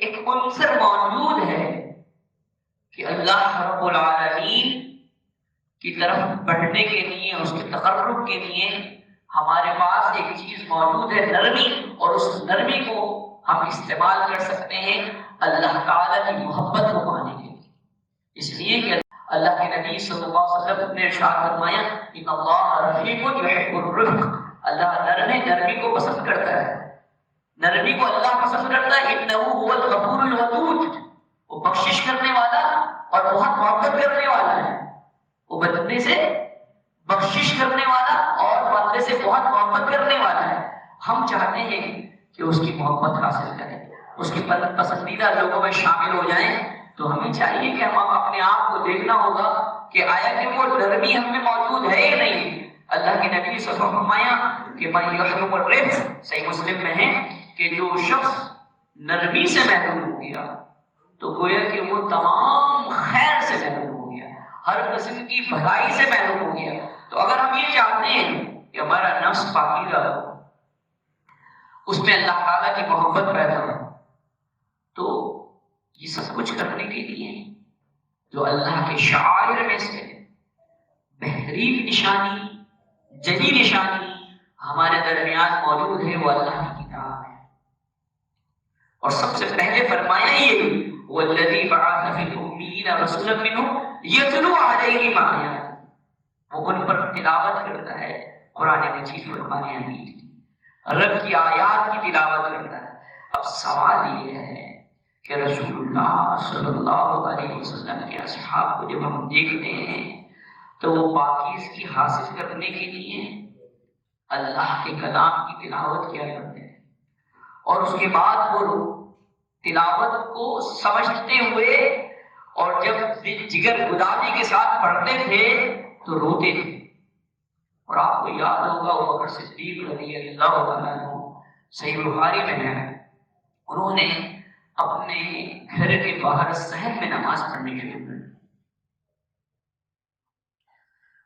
ایک عنصر موجود ہے کہ اللہ رب العالمین کی طرف بڑھنے کے لیے، اس کے تقرب کے لیے ہمارے پاس ایک چیز موجود ہے، نرمی. اور اس نرمی کو ہم استعمال کر سکتے ہیں اللہ تعالیٰ کی محبت کو پانے کے لیے. اس لیے کہ اللہ کے نبی صلی اللہ علیہ وسلم نے ارشاد فرمایا ان اللہ رفیق یحب الرفق، اللہ نرمی کو پسند کرتا ہے. نرمی کو اللہ پسند کرتا ہے. انہ هو الغفور الودود، وہ بخشش کرنے والا اور بہت محبت کرنے والا ہے. وہ بندے سے بخشش کرنے والا اور بندے سے بہت محبت کرنے والا ہے. ہم چاہتے ہیں کہ اس کی محبت حاصل کریں، اس کی پسندیدہ لوگوں میں شامل ہو جائیں. تو ہمیں چاہیے کہ ہم اپنے آپ کو دیکھنا ہوگا کہ آیا کہ وہ نرمی ہم میں موجود ہے یا نہیں. اللہ کے نبی صلی اللہ علیہ وسلم فرمایا کہ من یحرم الرفق، صحیح مسلم میں ہے کہ جو شخص نرمی سے محروم ہو گیا تو گویا کہ وہ تمام خیر سے محروم ہو گیا، ہر قسم کی بھلائی سے محروم ہو گیا. تو اگر ہم یہ چاہتے ہیں کہ ہمارا نفس پاکیزہ ہو، اس میں اللہ تعالیٰ کی محبت پیدا ہو، تو یہ سب کچھ کرنے کے لیے جو اللہ کے شعائر میں سے بہترین نشانی، جلی نشانی ہمارے درمیان موجود ہے وہ اللہ کی کتاب ہے. اور سب سے پہلے فرمایا یہ والذی بعث فی الامیین رسولا منہم یتلو علیہم آیات، وہ ان پر تلاوت کرتا ہے قرآن مجید فرمانے حمید رب کی آیات کی تلاوت کرتا ہے. اب سوال یہ ہے کہ رسول اللہ صلی اللہ علیہ وسلم کے اصحاب کو جب ہم دیکھتے ہیں تو وہ پاکیزگی حاصل کرنے کے لیے اللہ کے کلام کی تلاوت کیا کرتے ہیں، اور اس کے بعد وہ تلاوت کو سمجھتے ہوئے اور جب جگر گدازی کے ساتھ پڑھتے تھے تو روتے تھے۔ اور آپ کو یاد ہوگا ابوبکر صدیق رضی اللہ تعالیٰ عنہ، صحیح بخاری میں ہے، انہوں نے اپنے گھر کے باہر صحن میں نماز پڑھنی شروع کر،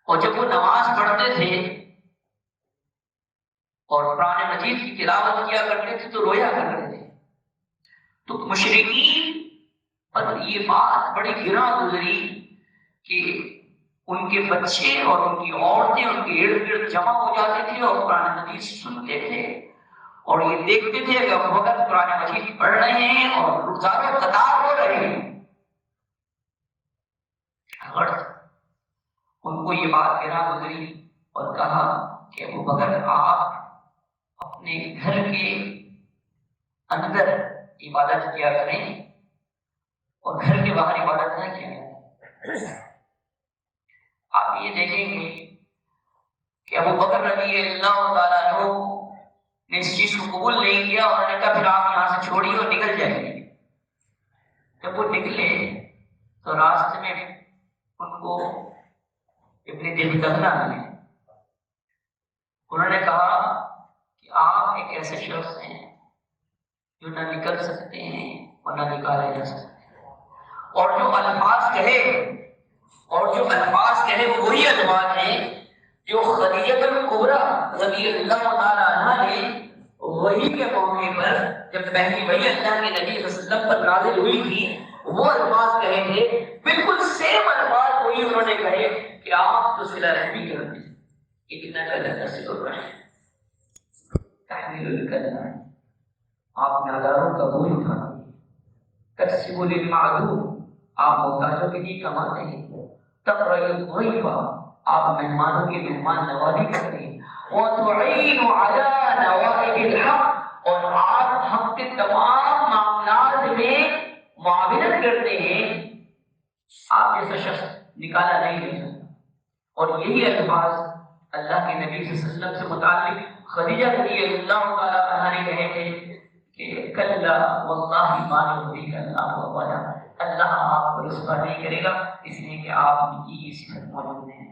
اور جب وہ نماز پڑھتے تھے اور قرآن مجید کی تلاوت کیا کرتے تھے تو رویا کرتے تھے۔ تو مشرکین پر یہ بات بڑی گراں گزری کہ ان کے بچے اور ان کی عورتیں ان کے ارد گرد جمع ہو جاتے تھے اور قرآن مجید سنتے تھے، اور یہ دیکھتے تھے کہ ابو بکر قرآن مجید پڑھ رہے ہیں اور رخسار قطار ہو رہے ہیں۔ ان کو یہ بات گراں گزری اور کہا کہ ابو بکر آپ اپنے گھر کے اندر عبادت کیا کریں اور گھر کے باہر عبادت نہ کیا کریں۔ آپ یہ دیکھیں گے کہ ابو بکر رضی اللہ تعالیٰ عنہ نے اس چیز کو قبول نہیں کیا، اور انہوں نے کہا پھر آپ یہاں سے چھوڑیے اور نکل جائیے۔ جب وہ نکلے تو راستے میں ان کو ابن دل دغنا ملے، انہوں نے کہا کہ آپ ایک ایسے شخص ہیں جو نہ نکل سکتے ہیں اور نہ نکالے جا سکتے، اور جو الفاظ کہے وہ وہی الفاظ ہیں جو خدیجہ الکبریٰ رضی اللہ تعالیٰ عنہا نے وحی کے موقع پر جب پہلی وحی اللہ کے نبی صلی اللہ علیہ وسلم پر نازل ہوئی تھی وہ الفاظ کہے تھے، بالکل سیم الفاظ وہی انہوں نے کہے کہ آپ تو صلہ رحمی کرتے ہیں، اتنا لتصل الرحم تحمیل الکلمہ، آپ ناداروں کا بوجھ اٹھاتے، تکسب للمعدوم، آپ محتاجوں کے لیے کماتے ہیں، تقرأ الضیف، آپ مہمانوں کی مہمان نوازی کرتے ہیں، وتعین علی نوائب الحق، اور آپ حق کے تمام معاملات میں معاونت کرتے ہیں۔ آپ جیسا شخص نکالا نہیں جا سکتا۔ اور یہی الفاظ اللہ کے نبی صلی اللہ علیہ وسلم سے متعلق خدیجہ رضی اللہ تعالیٰ عنہا نے کہے تھے کہ کلا واللہ ما یخزیک اللہ ولا، اللہ آپ کو رسوا نہیں کرے گا، اس لیے کہ آپ کی یہ صفت موجود ہے۔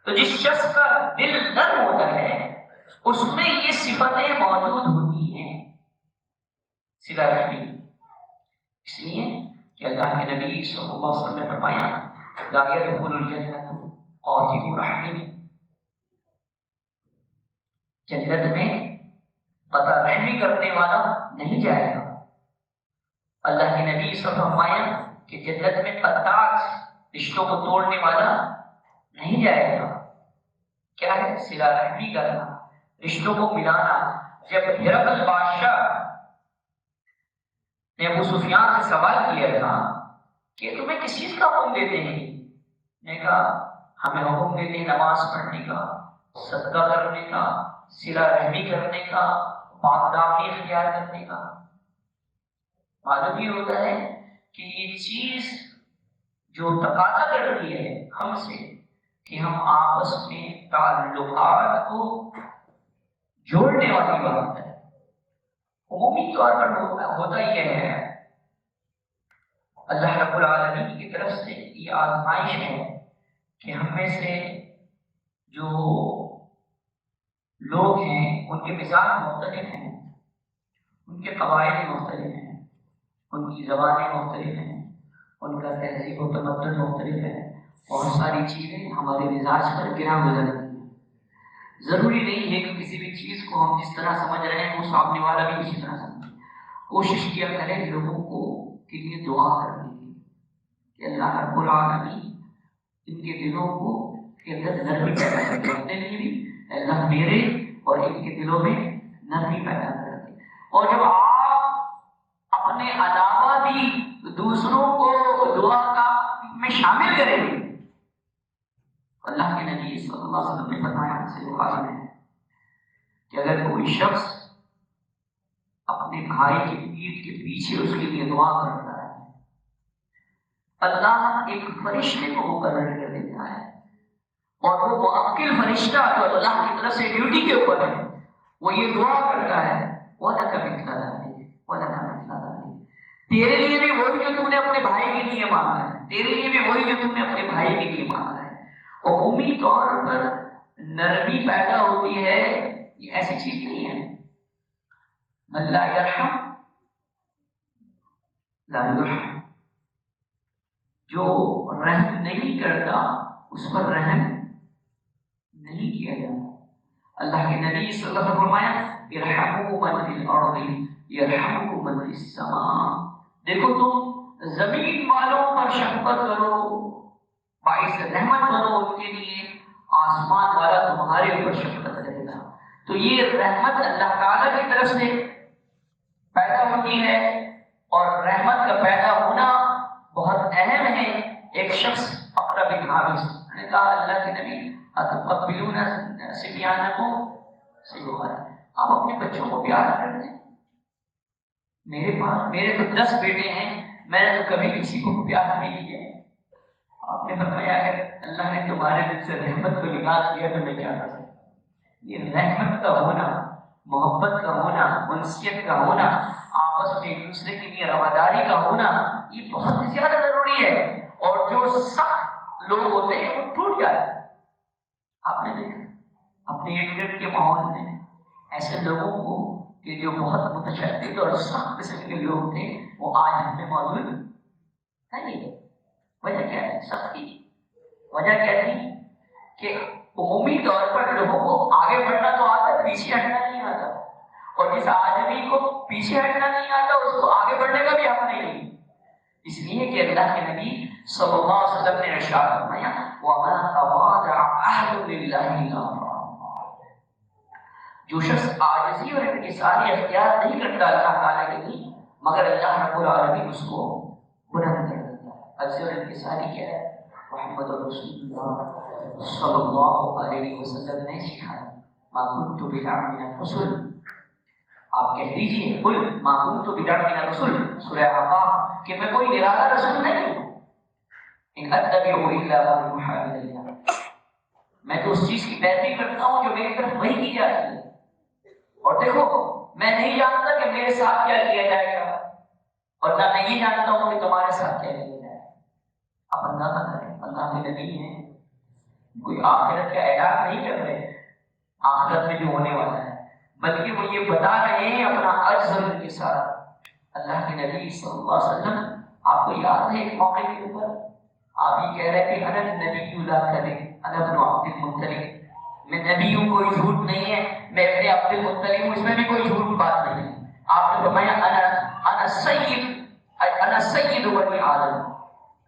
تو جس شخص کا دل نرم ہوتا ہے اس میں یہ صفتیں موجود ہوتی ہیں، صلہ رحمی، اس لیے کہ اللہ کے نبی صلی اللہ علیہ وسلم نے فرمایا لا يدخل الجنة قاطع رحم، جنت میں قطع رحمی کرنے والا نہیں جائے گا۔ اللہ کے نبی صلی اللہ علیہ وسلم فرمایا کہ جنت میں قطع رشتوں کو توڑنے والا نہیں جائے گا۔ کیا ہے؟ صلہ رحمی کرنا، رشتوں کو ملانا۔ جب ہرقل بادشاہ نے ابو سفیان سے سوال کیا تھا کہ تمہیں کس چیز کا حکم دیتے ہیں، نے کہا ہمیں حکم دیتے ہیں نماز پڑھنے کا، صدقہ کرنے کا، صلہ رحمی کرنے کا، پاک دامنی اختیار کرنے کا۔ معلوم یہ ہوتا ہے کہ یہ چیز جو تقاضا کرتی ہے ہم سے کہ ہم آپس میں تعلقات کو جوڑنے والی بات ہے، عمومی طور پر ہوتا یہ ہے، اللہ رب العالمین کی طرف سے یہ آزمائش ہے کہ ہم میں سے جو لوگ ہیں ان کے مزاج مختلف ہیں، ان کے قواعد مختلف ہیں، ان کی زبانیں مختلف ہیں، ان کا تہذیب و تمدن مختلف ہے، بہت ساری چیزیں ہمارے مزاج پر گراں گزرتی ہیں۔ ضروری نہیں ہے کہ کسی بھی چیز کو ہم جس طرح سمجھ رہے ہیں وہ سامنے والا بھی اسی طرح سمجھے۔ کوشش کیا کریں لوگوں کو کے لیے دعا کرنے کی کہ اللہ رب العالمین ان کے دلوں کو کے اندر نرمی پیدا کر دے، اپنے لیے بھی اللہ میرے اور ان کے دلوں میں نرمی پیدا کر دے۔ اور جب آپ اپنے علاوہ بھی دوسروں کو دعا کا میں شامل کریں گے، اللہ کے نبی صلی اللہ علیہ وسلم نے فرمایا صحیح بخاری میں کہ اگر کوئی شخص اپنے بھائی کی پیٹھ کے پیچھے اس کے لیے دعا کرتا ہے، اللہ ایک فرشتے کو مقرر کر دیتا ہے اور وہ موکل فرشتہ جو اللہ کی طرف سے ڈیوٹی کے اوپر ہے وہ یہ دعا کرتا ہے وَلَكَ مِثْلَ ذَلِكَ وَلَكَ مِثْلَ ذَلِكَ، تیرے لیے بھی وہی جو تم نے اپنے بھائی کے لیے مانگا ہے، تیرے لیے بھی وہی جو تم نے اپنے بھائی کے لیے مانگا ہے۔ عمومی طور پر نرمی پیدا ہوتی ہے، یہ ایسی چیز نہیں ہے۔ من لا یرحم لا یرحم، جو رحم نہیں کرتا اس پر رحم نہیں کیا جاتا۔ اللہ کے نبی صلی اللہ علیہ وسلم نے فرمایا ارحموا من فی الارض یرحمکم من فی السماء، دیکھو تم زمین والوں پر شفقت کرو، باعث رحمت بنو ان کے لیے، آسمان والا تمہارے اوپر شفقت کرے گا۔ تو یہ رحمت اللہ تعالیٰ کی طرف سے پیدا ہوتی ہے، اور رحمت کا پیدا ہونا بہت اہم ہے۔ ایک شخص اقرا بن حابس نے کہا اللہ کے نبی اتقبلون صبیانکم، صحیح بخاری، آپ اپنے بچوں کو پیار کرتے ہیں؟ میرے تو 10 بیٹے ہیں، میں نے تو کبھی کسی کو پیار نہیں کیا۔ آپ نے فرمایا کہ اللہ نے تمہارے دل سے رحمت کو نکال دیا تو میں کیا کر سکتا۔ یہ رحمت کا ہونا، محبت کا ہونا، انسیت کا ہونا، آپس میں ایک دوسرے کے لیے رواداری کا ہونا، یہ بہت زیادہ ضروری ہے۔ اور جو سخت لوگ ہوتے ہیں وہ ٹوٹ جاتے ہیں۔ آپ نے دیکھا اپنے ارد گرد کے ماحول میں ایسے لوگوں کو کہ جو بہت متشدد اور سخت قسم کے لوگ تھے وہ آج ہم میں موجود نہیں۔ وجہ کیا ہے؟ سختی۔ وجہ کیا تھی کہ عمومی طور پر لوگوں کو آگے بڑھنا تو آتا، پیچھے ہٹنا نہیں آتا، اور جس آدمی کو پیچھے ہٹنا نہیں آتا اس کو آگے بڑھنے کا بھی حق نہیں۔ اس لیے کہ اللہ کے نبی صلی اللہ علیہ وسلم نے ارشاد فرمایا وَمَا تَوَاضَعَ أَحَدٌ لِلَّهِ إِلَّا رَفَعَهُ، جو شخص عاجزی اور انکساری اختیار نہیں کرتا اللہ تعالیٰ کے لیے مگر اللہ رب العالمین اس کو بلند کر دیتا ہے۔ عجز اور انکساری کیا ہے؟ محمد رسول اللہ صلی اللہ علیہ وسلم نے سکھایا مَا كُنْتُ بِدْعًا مِنَ الرُّسُلِ، آپ کہہ دیجیے قل ما كنت بدعا من الرسل، سورہ احقاف، کہ میں کوئی نرالا رسول نہیں ہوں، ان اتبع الا ما یوحى الی، میں تو اس چیز کی پیروی کرتا ہوں جو میری طرف وحی کی جاتی ہے، اور دیکھو میں نہیں جانتا کہ میرے ساتھ کیا کیا جائے گا، اور نہ میں یہ جانتا ہوں کہ تمہارے ساتھ کیا کیا جائے گا۔ آپ اندازہ کریں اللہ کے نبی ہیں، کوئی آخرت کا اعلان نہیں کر رہے آخرت میں جو ہونے والا ہے، بلکہ وہ یہ بتا رہے ہیں اپنا عجز کے ساتھ۔ اللہ کے نبی صلی اللہ علیہ وسلم، آپ کو یاد ہے ایک موقع کے اوپر آپ یہ کہہ رہے کہ انا نبی لا کذب انا ابن عبد المطلب، میں نبی ہوں، کوئی جھوٹ نہیں ہے، میں ابن عبد المطلب ہوں، اس میں بھی کوئی جھوٹ بات نہیں ہے۔ آپ نے فرمایا انا سید بنی آدم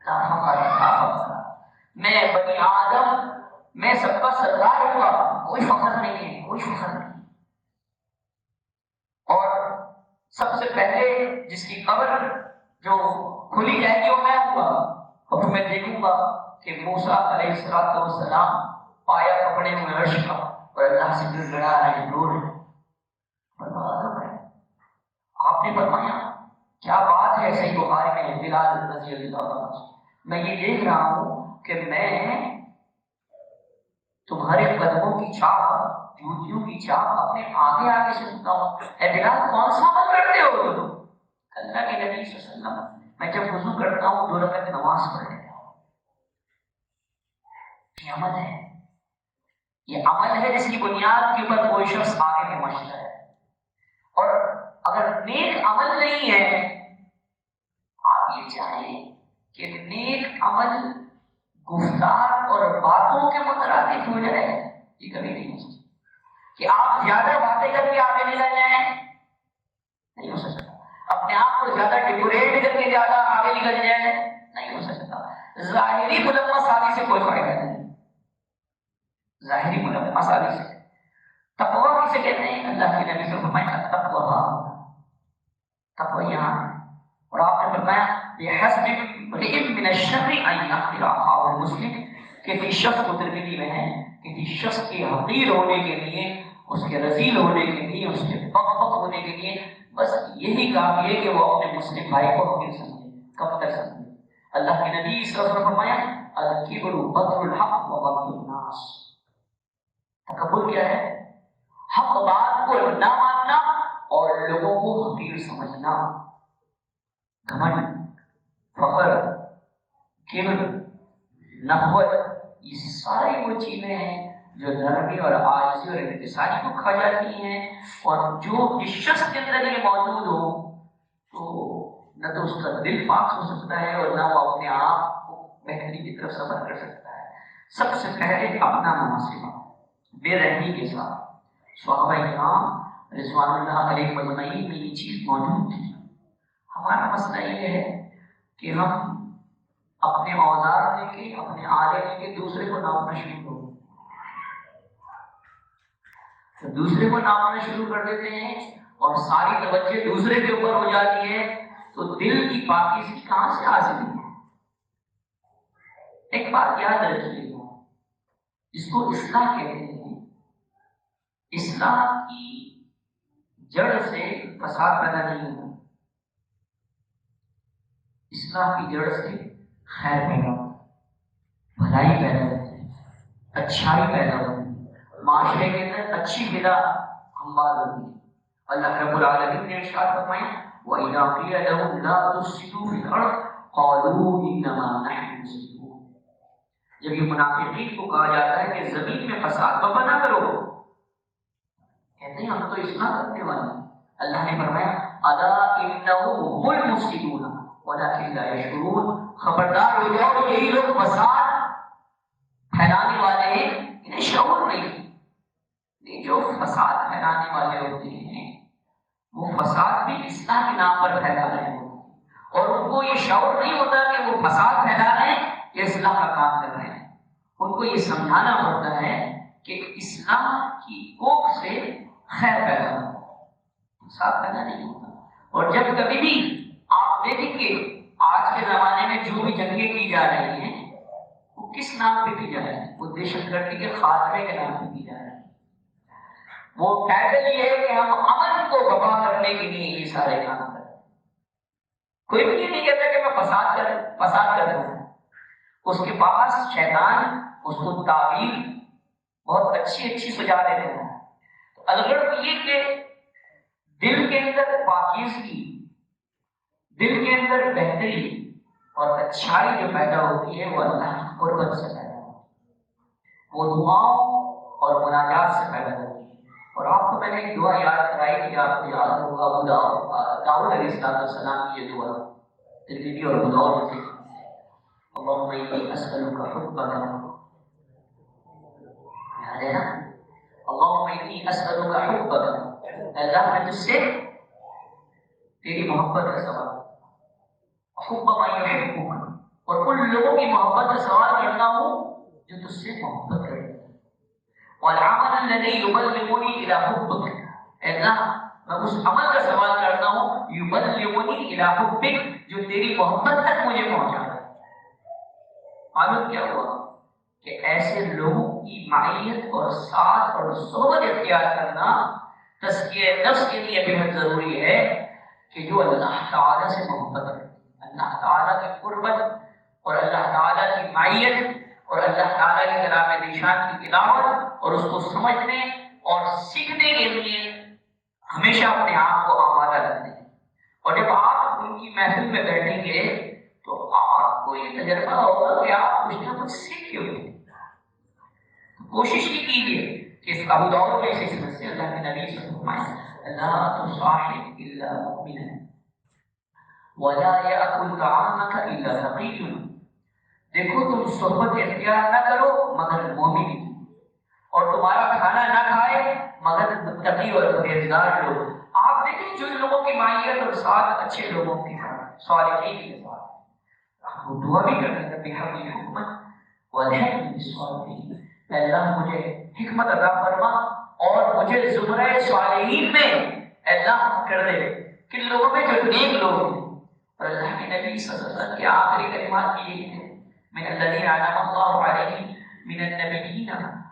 لا فخر لا فخر، میں بنی آدم میں سب کا سردار ہوں گا، کوئی فخر نہیں ہے، کوئی فخر نہیں۔ اور سب سے پہلے جس کی قبر جو کھلی جائے گی وہ میں ہوں گا، اور میں دیکھوں گا کہ موسیٰ علیہ السلام پایا پکڑے ہوئے عرش کا اور اللہ سے گر رہا ہے، نور ہے۔ آپ نے فرمایا کیا بات ہے، صحیح بخاری میں بلال رضی اللہ عنہ، میں یہ دیکھ رہا ہوں کہ میں تمہارے قدموں کی چھاپ، جوتیوں کی چھاپ اپنے آگے آگے سنتا ہوں۔ اے بلال کون سا عمل کرتے ہو تم؟ اللہ کے نبی صلی اللہ علیہ وسلم، میں جب وضو کرتا ہوں 2 رکعت نماز پڑھ لیتا ہوں۔ یہ عمل ہے، یہ عمل ہے جس کی بنیاد کے اوپر کوئی شخص آگے پہنچتا ہے۔ اور اگر نیک عمل نہیں ہے، آپ یہ چاہیں کہ نیک عمل گفتار اور باتوں کے مترادف ہو جائے، یہ کبھی نہیں ہو سکتا۔ کہ آپ زیادہ باتیں کر کے آگے نکل جائیں، نہیں ہو سکتا۔ اپنے آپ کو زیادہ ڈیکوریٹ کر کے زیادہ آگے نکل جائیں، نہیں ہو سکتا۔ ظاہری ملمس آدمی سے کوئی فائدہ نہیں، ظاہری ملمس آدمی سے۔ تقویٰ کسے کہتے ہیں؟ اللہ کے نبی سے فرمایا تقویٰ، تقویٰ یہاں ہے۔ اور آپ نے فرمایا بحسب امرئ من الشر ان يحقر اخاه المسلم، کہ کسی شخص کو ترمذی میں ہے کسی شخص کے حقیر ہونے کے لیے، اس کے رذیل ہونے کے لیے، اس کے بک ہونے کے لیے بس یہی کافی ہے کہ وہ اپنے مسلم بھائی کو حقیر سمجھے، کم تر سمجھے۔ اللہ کے نبی صلی اللہ علیہ وسلم نے فرمایا الکبر بطر الحق وغمط الناس، الناس. تکبر کیا ہے؟ حق بات کو نہ ماننا اور لوگوں کو حقیر سمجھنا. گھمنڈ، فخر، کبر، نخوت، یہ ساری وہ چیزیں ہیں جو نرمی اور عاجزی اور انکساری کو کھا جاتی ہیں. اور جو جس شخص کے اندر یہ موجود ہو تو نہ تو اس کا دل پاک ہو سکتا ہے اور نہ وہ اپنے آپ کو بہتری کی طرف سفر کر سکتا ہے. سب سے پہلے اپنا محاسبہ بے رحمی کے ساتھ. صحابہ کرام رضوان اللہ علیہ مجمعین میں یہ چیز موجود تھی. ہمارا مسئلہ یہ ہے کہ ہم اپنے اوزار لے کے، اپنے آلے لے کے دوسرے کو ناپنا شروع ہو، دوسرے کو ناپنا شروع کر دیتے ہیں اور ساری توجہ دوسرے کے اوپر ہو جاتی ہے. تو دل کی پاکیزگی کہاں سے حاصل ہوئی؟ ایک بات یاد رکھیے گا، اس کو اصلاح کہتے ہیں. اصلاح کی جڑ سے فساد پیدا نہیں ہوتا، اصلاح کی جڑ سے خیر پیدا ہوتا، بھلائی پیدا ہوتی ہے، اچھائی پیدا ہوتی ہے، معاشرے کے اندر اچھی فضا ہموار ہوتی ہے. اللہ رب العالمین نے ارشاد فرمایا وَإِذَا قِيلَ لَهُمْ لَا تُفْسِدُوا فِي الْأَرْضِ قَالُوا إِنَّمَا نَحْنُ مُصْلِحُونَ. جب یہ منافقین کو کہا جاتا ہے کہ زمین میں فساد برپا نہ کرو، کہتے ہیں ہم تو اصلاح کرنے والے ہیں. اللہ نے فرمایا اَلَا إِنَّهُمْ هُمُ الْمُفْسِدُونَ وَلَكِنْ لَا يَشْعُرُونَ. خبردار ہو جاؤ، یہی لوگ فساد پھیلانے والے ہیں، انہیں شعور نہیں. یہ جو فساد پھیلانے والے ہوتے ہیں وہ فساد بھی اصلاح کے نام پر پھیلا رہے ہیں اور ان کو یہ شعور نہیں ہوتا کہ وہ فساد پھیلا رہے ہیں یا اصلاح کا کام کر رہے ہیں. ان کو یہ سمجھانا پڑتا ہے کہ اصلاح کی کوکھ سے خیر پیدا ہوتا ہے، فساد پیدا نہیں ہوتا. اور جب کبھی بھی آپ دیکھیں گے آج کے زمانے میں جو بھی جنگیں کی جا رہی ہیں وہ کس نام پہ کی جا رہی ہیں؟ وہ دہشت گردی کے خاتمے کے نام پہ کی جا رہی ہے. وہ ٹائٹل یہ ہے کہ ہم امن کو برپا کرنے کے لیے یہ سارے کام کریں. کوئی بھی یہ نہیں کہتا کہ میں فساد کر دوں. اس کے پاس شیطان اس کو تعویل بہت اچھی سجا دیتے ہیں. تو الغرض یہ کہ دل کے اندر پاکیزگی، دل کے اندر بہتری اور اچھائی جو پیدا ہوتی ہے وہ اللہ کی قربت سے پیدا ہوتی ہے، وہ دعاؤں اور مناجات سے پیدا ہوتی ہے. اور آپ کو میں نے ایک دعا یاد کرائی تھی، آپ کو یاد ہوگا ابو داؤد علیہ السلام کی یہ دعا ترمذی اور ابو داؤد میں اللهم إني أسألك حبك. یاد ہے نا؟ اللهم إني أسألك حبك. اللہ میں تجھ سے تیری محبت کا سوال، حب من يحبك، اور ان لوگوں کی محبت کا سوال کرتا ہوں جو تجھ سے محبت کرتے ہیں. والعمل الذي يبلغني الى حبك. اللہ میں اس عمل کا سوال کرتا ہوں يبلغني الى حبك جو تیری محبت تک مجھے پہنچا ہے. معلوم کیا ہوا کہ ایسے لوگوں کی معیت اور ساتھ اور صحبت اختیار کرنا تزکیہ نفس کے لیے بہت ضروری ہے کہ جو اللہ تعالیٰ سے محبت کرتے ہیں، اللہ تعالیٰ کی قربت اور اللہ تعالیٰ کی معیت اور اللہ تعالیٰ کی کلام نشان کی تلاوت اور اس کو سمجھنے اور سیکھنے کے لیے ہمیشہ اپنے آپ کو آمادہ رکھتے ہیں. اور جب آپ ان کی محفل میں بیٹھیں گے تو آپ کو یہ تجربہ ہوگا کہ آپ کچھ نہ کچھ سیکھ ہوتے ہیں. کوشش یہ کیجیے کہ اس ابو داؤد میں سے اس سے اللہ کے نبی صلی اللہ علیہ وسلم لا تصاحب الا مؤمنا ولا يأكل طعامك الا تقي. دیکھو تم صحبت اختیار نہ کرو مگر مومن کی، اور تمہارا کھانا نہ کھائے مگر متقی اور پرہیزگار لوگ. آپ دیکھیں جو لوگوں کی معیت اور ساتھ اچھے لوگوں کے ساتھ صالحین کے ساتھ وہ دعا بھی کرتے ہیں بحبل حکمت والحکم بالصالحین. اللہ مجھے حکمت عطا فرما اور مجھے زمرہ صالحین میں اللہ کر دے، کن لوگوں میں جو نیک لوگ ہیں. اور اللہ کے نبی صلی اللہ علیہ وسلم کے آخری کلمات یہی ہیں من الذين انعم الله عليهم من النبيين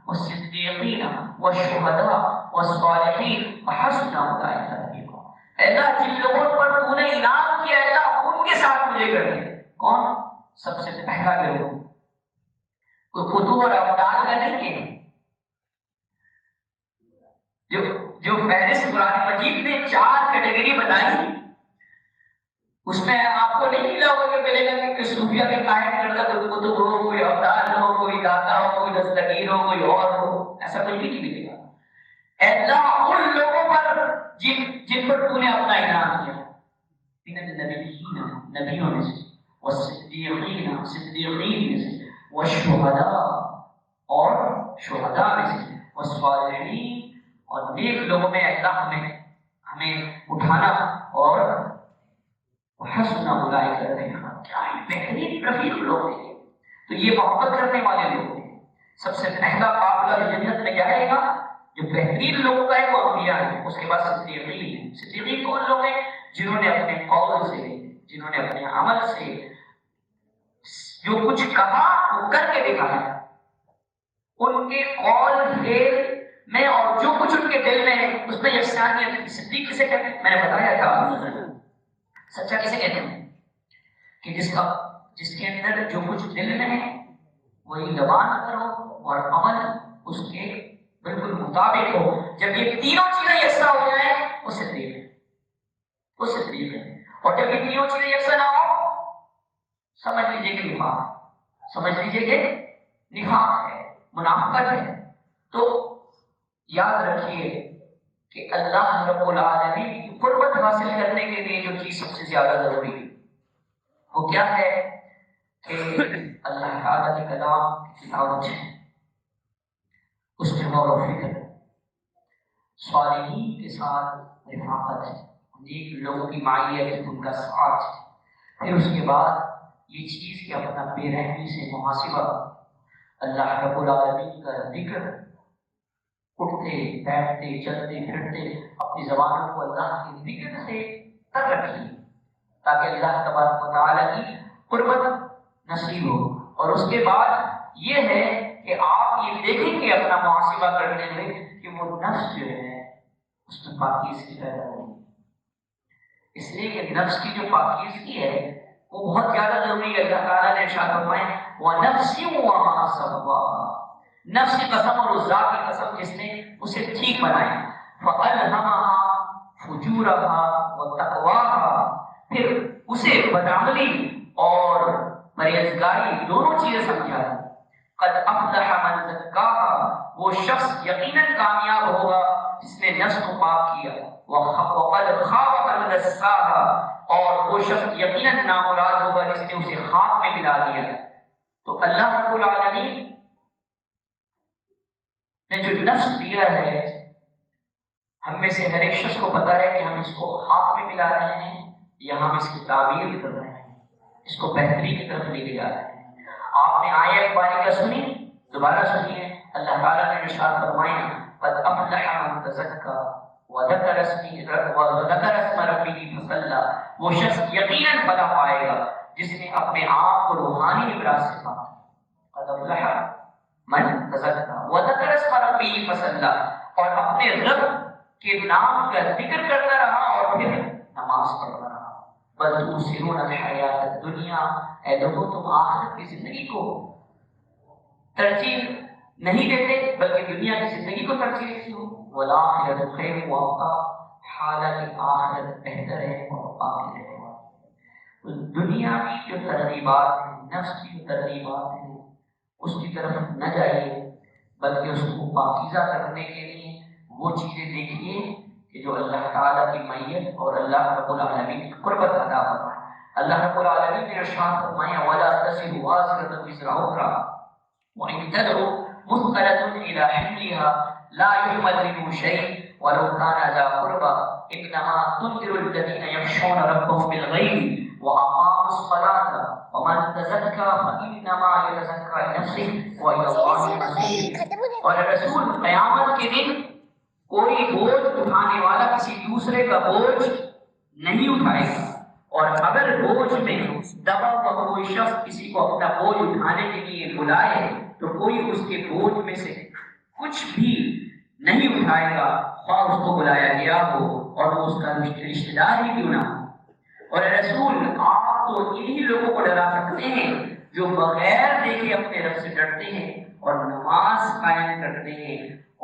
والصديقين والشهداء والصالحين وحسن اولئك رفيقا. اللہ جن لوگوں پر تو نے انعام کیا اللہ ان کے ساتھ مجھے کر دے. کون؟ سب سے پہلا گروہ کوئی قطب اور ابدال کا نہیں ہے. جو فہرست قرآن مجید نے 4 کیٹیگری بتائی، اس میں آپ کو نہیں ملا ہوگا کہ ملے گا کہ صوفیہ کے قائم کردہ کوئی قطب ہو، کوئی ابدال ہو، کوئی داتا ہو، کوئی دستگیر ہو، کوئی اور ہو. ایسا کوئی بھی نہیں ملے گا. اللہ ان لوگوں پر جن پر تو نے اپنا انعام کیا، نبیوں میں سے، والصدیقین، صدیقین میں سے، والشہداء، اور شہداء میں سے، والصالحین، اور نیک لوگوں میں اللہ ہمیں اٹھانا، اور حسن اولئک رفیقا، کیا بہترین رفیق لوگ ہیں. تو یہ محبت کرنے والے لوگ ہیں. سب سے پہلا قافلہ جو جنت میں جائے گا جو بہترین لوگوں کا ہے وہ انبیاء ہیں. اس کے بعد صدیقین ہیں. صدیقین کون لوگ ہیں؟ جنہوں نے اپنے قول سے، جنہوں نے اپنے عمل سے جو کچھ کہا وہ کر کے دکھایا. ان کے قول فعل میں اور جو کچھ ان کے دل میں ہے اس میں یکسانیت. صدیق کسے کہتے ہیں؟ میں نے بتایا تھا. سچا کسے کہتے ہیں؟ کہ جس کے اندر جو کچھ دل میں ہے وہی زبان پر ہو اور عمل اس کے بالکل مطابق ہو. جب یہ تینوں چیزیں یکساں ہو جائیں وہ صدیق ہے. وہ صدیق ہے. اور جب یہ تینوں چیزیں یکساں نہ ہو سمجھ لیجیے کہ نفاق، سمجھ لیجیے کہ نفاق ہے، منافقت ہے. تو یاد رکھیے کہ اللہ رب العالمین کی قربت حاصل کرنے کے لیے جو چیز سب سے زیادہ ضروری ہے وہ کیا ہے؟ کہ اللہ تعالیٰ کے کلام کی تلاوت ہے، اس میں غور و فکر، صالحین کے ساتھ رفاقت ہے، نیک لوگوں کی معیت، ان کا ساتھ ہے. پھر اس کے بعد یہ چیز کہ اپنا بے رحمی سے محاسبہ، اللہ رب العالمین کا ذکر، اٹھتے بیٹھتے چلتے پھرتے اپنی زبانوں کو اللہ کے ذکر سے تر رکھیے تاکہ اللہ تبارک و تعالیٰ کی قربت نصیب ہو. اور اس کے بعد یہ ہے کہ آپ یہ دیکھیں کہ اپنا محاسبہ کرنے میں کہ وہ نفس جو ہے اس میں پاکیزگی پیدا ہوگی. اس لیے کہ نفس کی جو پاکیزگی ہے وہ بہت زیادہ ضروری ہے. اللہ تعالیٰ نے ارشاد فرمایا وَنَفْسٍ وَمَا سَوَّاهَا، نفس کی قسم اور اس ذات کی قسم جس نے اسے ٹھیک بنایا. فَأَلْهَمَهَا فُجُورَهَا وَتَقْوَاهَا، پھر اسے بدعملی اور پرہیزگاری دونوں چیزیں سمجھا. قد افلح من زکاها، وہ شخص یقیناً کامیاب ہوگا جس نے نفس کو پاک کیا. وقد خاب من دساها، اور وہ شخص یقیناً نامراد ہوگا جس نے اسے خاک میں ملا دیا. تو اللہ رب العالمین نے جو نفس دیا ہے، ہم میں سے ہر ایک شخص کو پتا ہے کہ ہم اس کو خاک میں ملا رہے ہیں یا ہم اس کی تعبیر کر رہے ہیں، اس کو بہتری کی طرف لے کے جا رہے ہیں. آپ نے آیت بارکہ سنی، دوبارہ سنیے. اللہ تعالیٰ نے ارشاد فرمایا قد افلح من تزکا وذکر اسم ربہ فصلی، وہ شخص یقیناً فلاح پائے گا جس نے اپنے آپ کو روحانی امراض سے پاک. قد افلح من تزکا وذکر اسم ربہ فصلی، اور اپنے رب کے نام کا ذکر کرتا رہا اور پھر نماز پڑھتا رہا. بل تؤثرون الحیات الدنیا، اے لوگوں تم آخرت کی زندگی کو ترجیح نہیں دیتے بلکہ دنیا کی زندگی کو ترجیح دیتے ہو. والآخرۃ خیر وابقیٰ، حالانکہ آخرت بہتر ہے اور باقی رہے گا. دنیا کی جو ترغیبات ہیں، نفس کی جو ترغیبات ہیں، اس کی طرف نہ جائیے بلکہ اس کو پاکیزہ کرنے کے لیے وہ چیزیں دیکھیے کہ جو اللہ تعالیٰ کی معیت اور اللہ رب العالمین کی قربت ادا فرمائے. اللہ رب العالمین نے ارشاد فرمایا وَلَا تَزِرُ وَازِرَةٌ وِزْرَ أُخْرَىٰ وَإِن تَدْعُ مُثْقَلَةٌ إِلَىٰ حِمْلِهَا لَا يُحْمَلْ مِنْهُ شَيْءٌ وَلَوْ كَانَ ذَا قُرْبَىٰ إِنَّمَا تُنذِرُ الَّذِينَ يَخْشَوْنَ رَبَّهُم بِالْغَيْبِ وَأَقَامُوا الصَّلَاةَ وَمَن تَزَكَّىٰ فَإِنَّمَا يَتَزَكَّىٰ لِنَفْسِهِ وَإِلَى اللَّهِ الْمَصِيرُ. اور رسول قیامت کے دن کوئی بوجھ اٹھانے والا کسی دوسرے کا بوجھ نہیں اٹھائے گا، اور اگر بوجھ میں دبا ہوا کوئی شخص کسی کو اپنا بوجھ اٹھانے کے لیے بلائے تو کوئی اس کے بوجھ میں سے کچھ بھی نہیں اٹھائے گا، خواہ اس کو بلایا گیا ہو اور وہ اس کا رشتہ دار ہی کیوں نہ ہو. اور رسول آپ تو انہی لوگوں کو ڈرا سکتے ہیں جو بغیر دیکھے اپنے رب سے ڈرتے ہیں اور نماز قائم کرتے ہیں،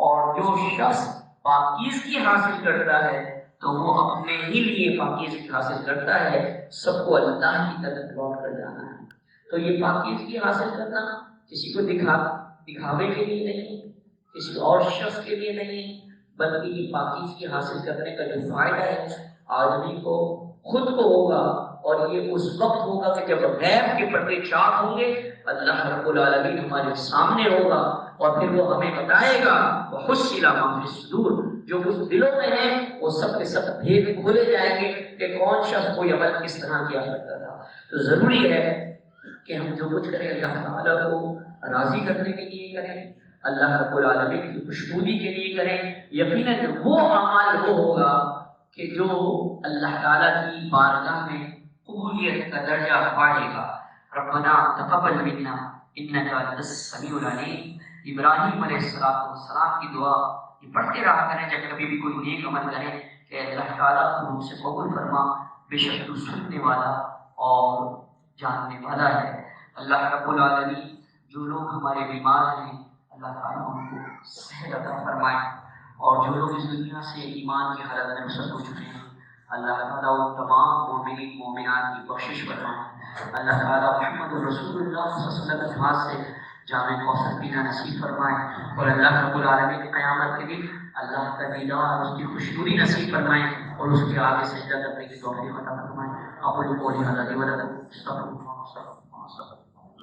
اور جو شخص پاکیزگی حاصل کرتا ہے تو وہ اپنے ہی لیے پاکیزگی حاصل کرتا ہے، سب کو اللہ کی طرف لوٹ کر جانا ہے۔ تو یہ پاکیزگی حاصل کرنا کسی کو دکھاوے کے لیے نہیں، کسی اور شخص کے لیے نہیں، بلکہ یہ پاکیزگی حاصل کرنے کا جو فائدہ ہے آدمی کو خود کو ہوگا، اور یہ اس وقت ہوگا کہ جب غیب کے پردے چاک ہوں گے، اللہ رب العالمین ہمارے سامنے ہوگا اور پھر وہ ہمیں بتائے گا وَحُصِّلَ مَا فِي الصُّدُورِ، جو کچھ دلوں میں ہے وہ سب کے سب بھید کھولے جائیں گے کہ کون شخص کوئی عمل کس طرح کیا کرتا تھا۔ تو ضروری ہے کہ ہم جو کچھ کریں اللہ تعالیٰ کو راضی کرنے کے لیے کریں، اللہ رب العالمین کی خوشنودی کے لیے کریں۔ یقیناً وہ عمل وہ ہوگا کہ جو اللہ تعالیٰ کی بارگاہ میں قبولیت کا درجہ پائے گا۔ ربنا تقبل منا انک انت السمیع العلیم۔ ابراہیم علیہ السلام کی دعا یہ پڑھتے رہا کریں جب کبھی بھی کوئی نیک عمل کریں کہ اللہ تعالیٰ ہم سے قبول فرما، بے شک تو سننے والا اور جاننے والا ہے۔ اللہ رب العالمین جو لوگ ہمارے بیمار ہیں اللہ تعالیٰ ان کو صحت عطا فرمائے، اور جو لوگ اس دنیا سے ایمان کی حالت میں رخصت ہو چکے ہیں اللہ تعالیٰ ان تمام مومنین مومنات کی بخشش فرمائے۔ اللہ تعالیٰ محمد رسول اللہ صلی اللہ علیہ وسلم کے ہاتھ سے جامع کوثر پینا نصیب فرمائے، اور اللہ رب العالمین کی قیامت کے دن اللہ کا دیدار اس کی خوشنودی نصیب فرمائے اور اس کے آگے سجدہ کرنے کی توفیق عطا فرمائے۔ اقول قولی ھذا ولکم استغفر اللہ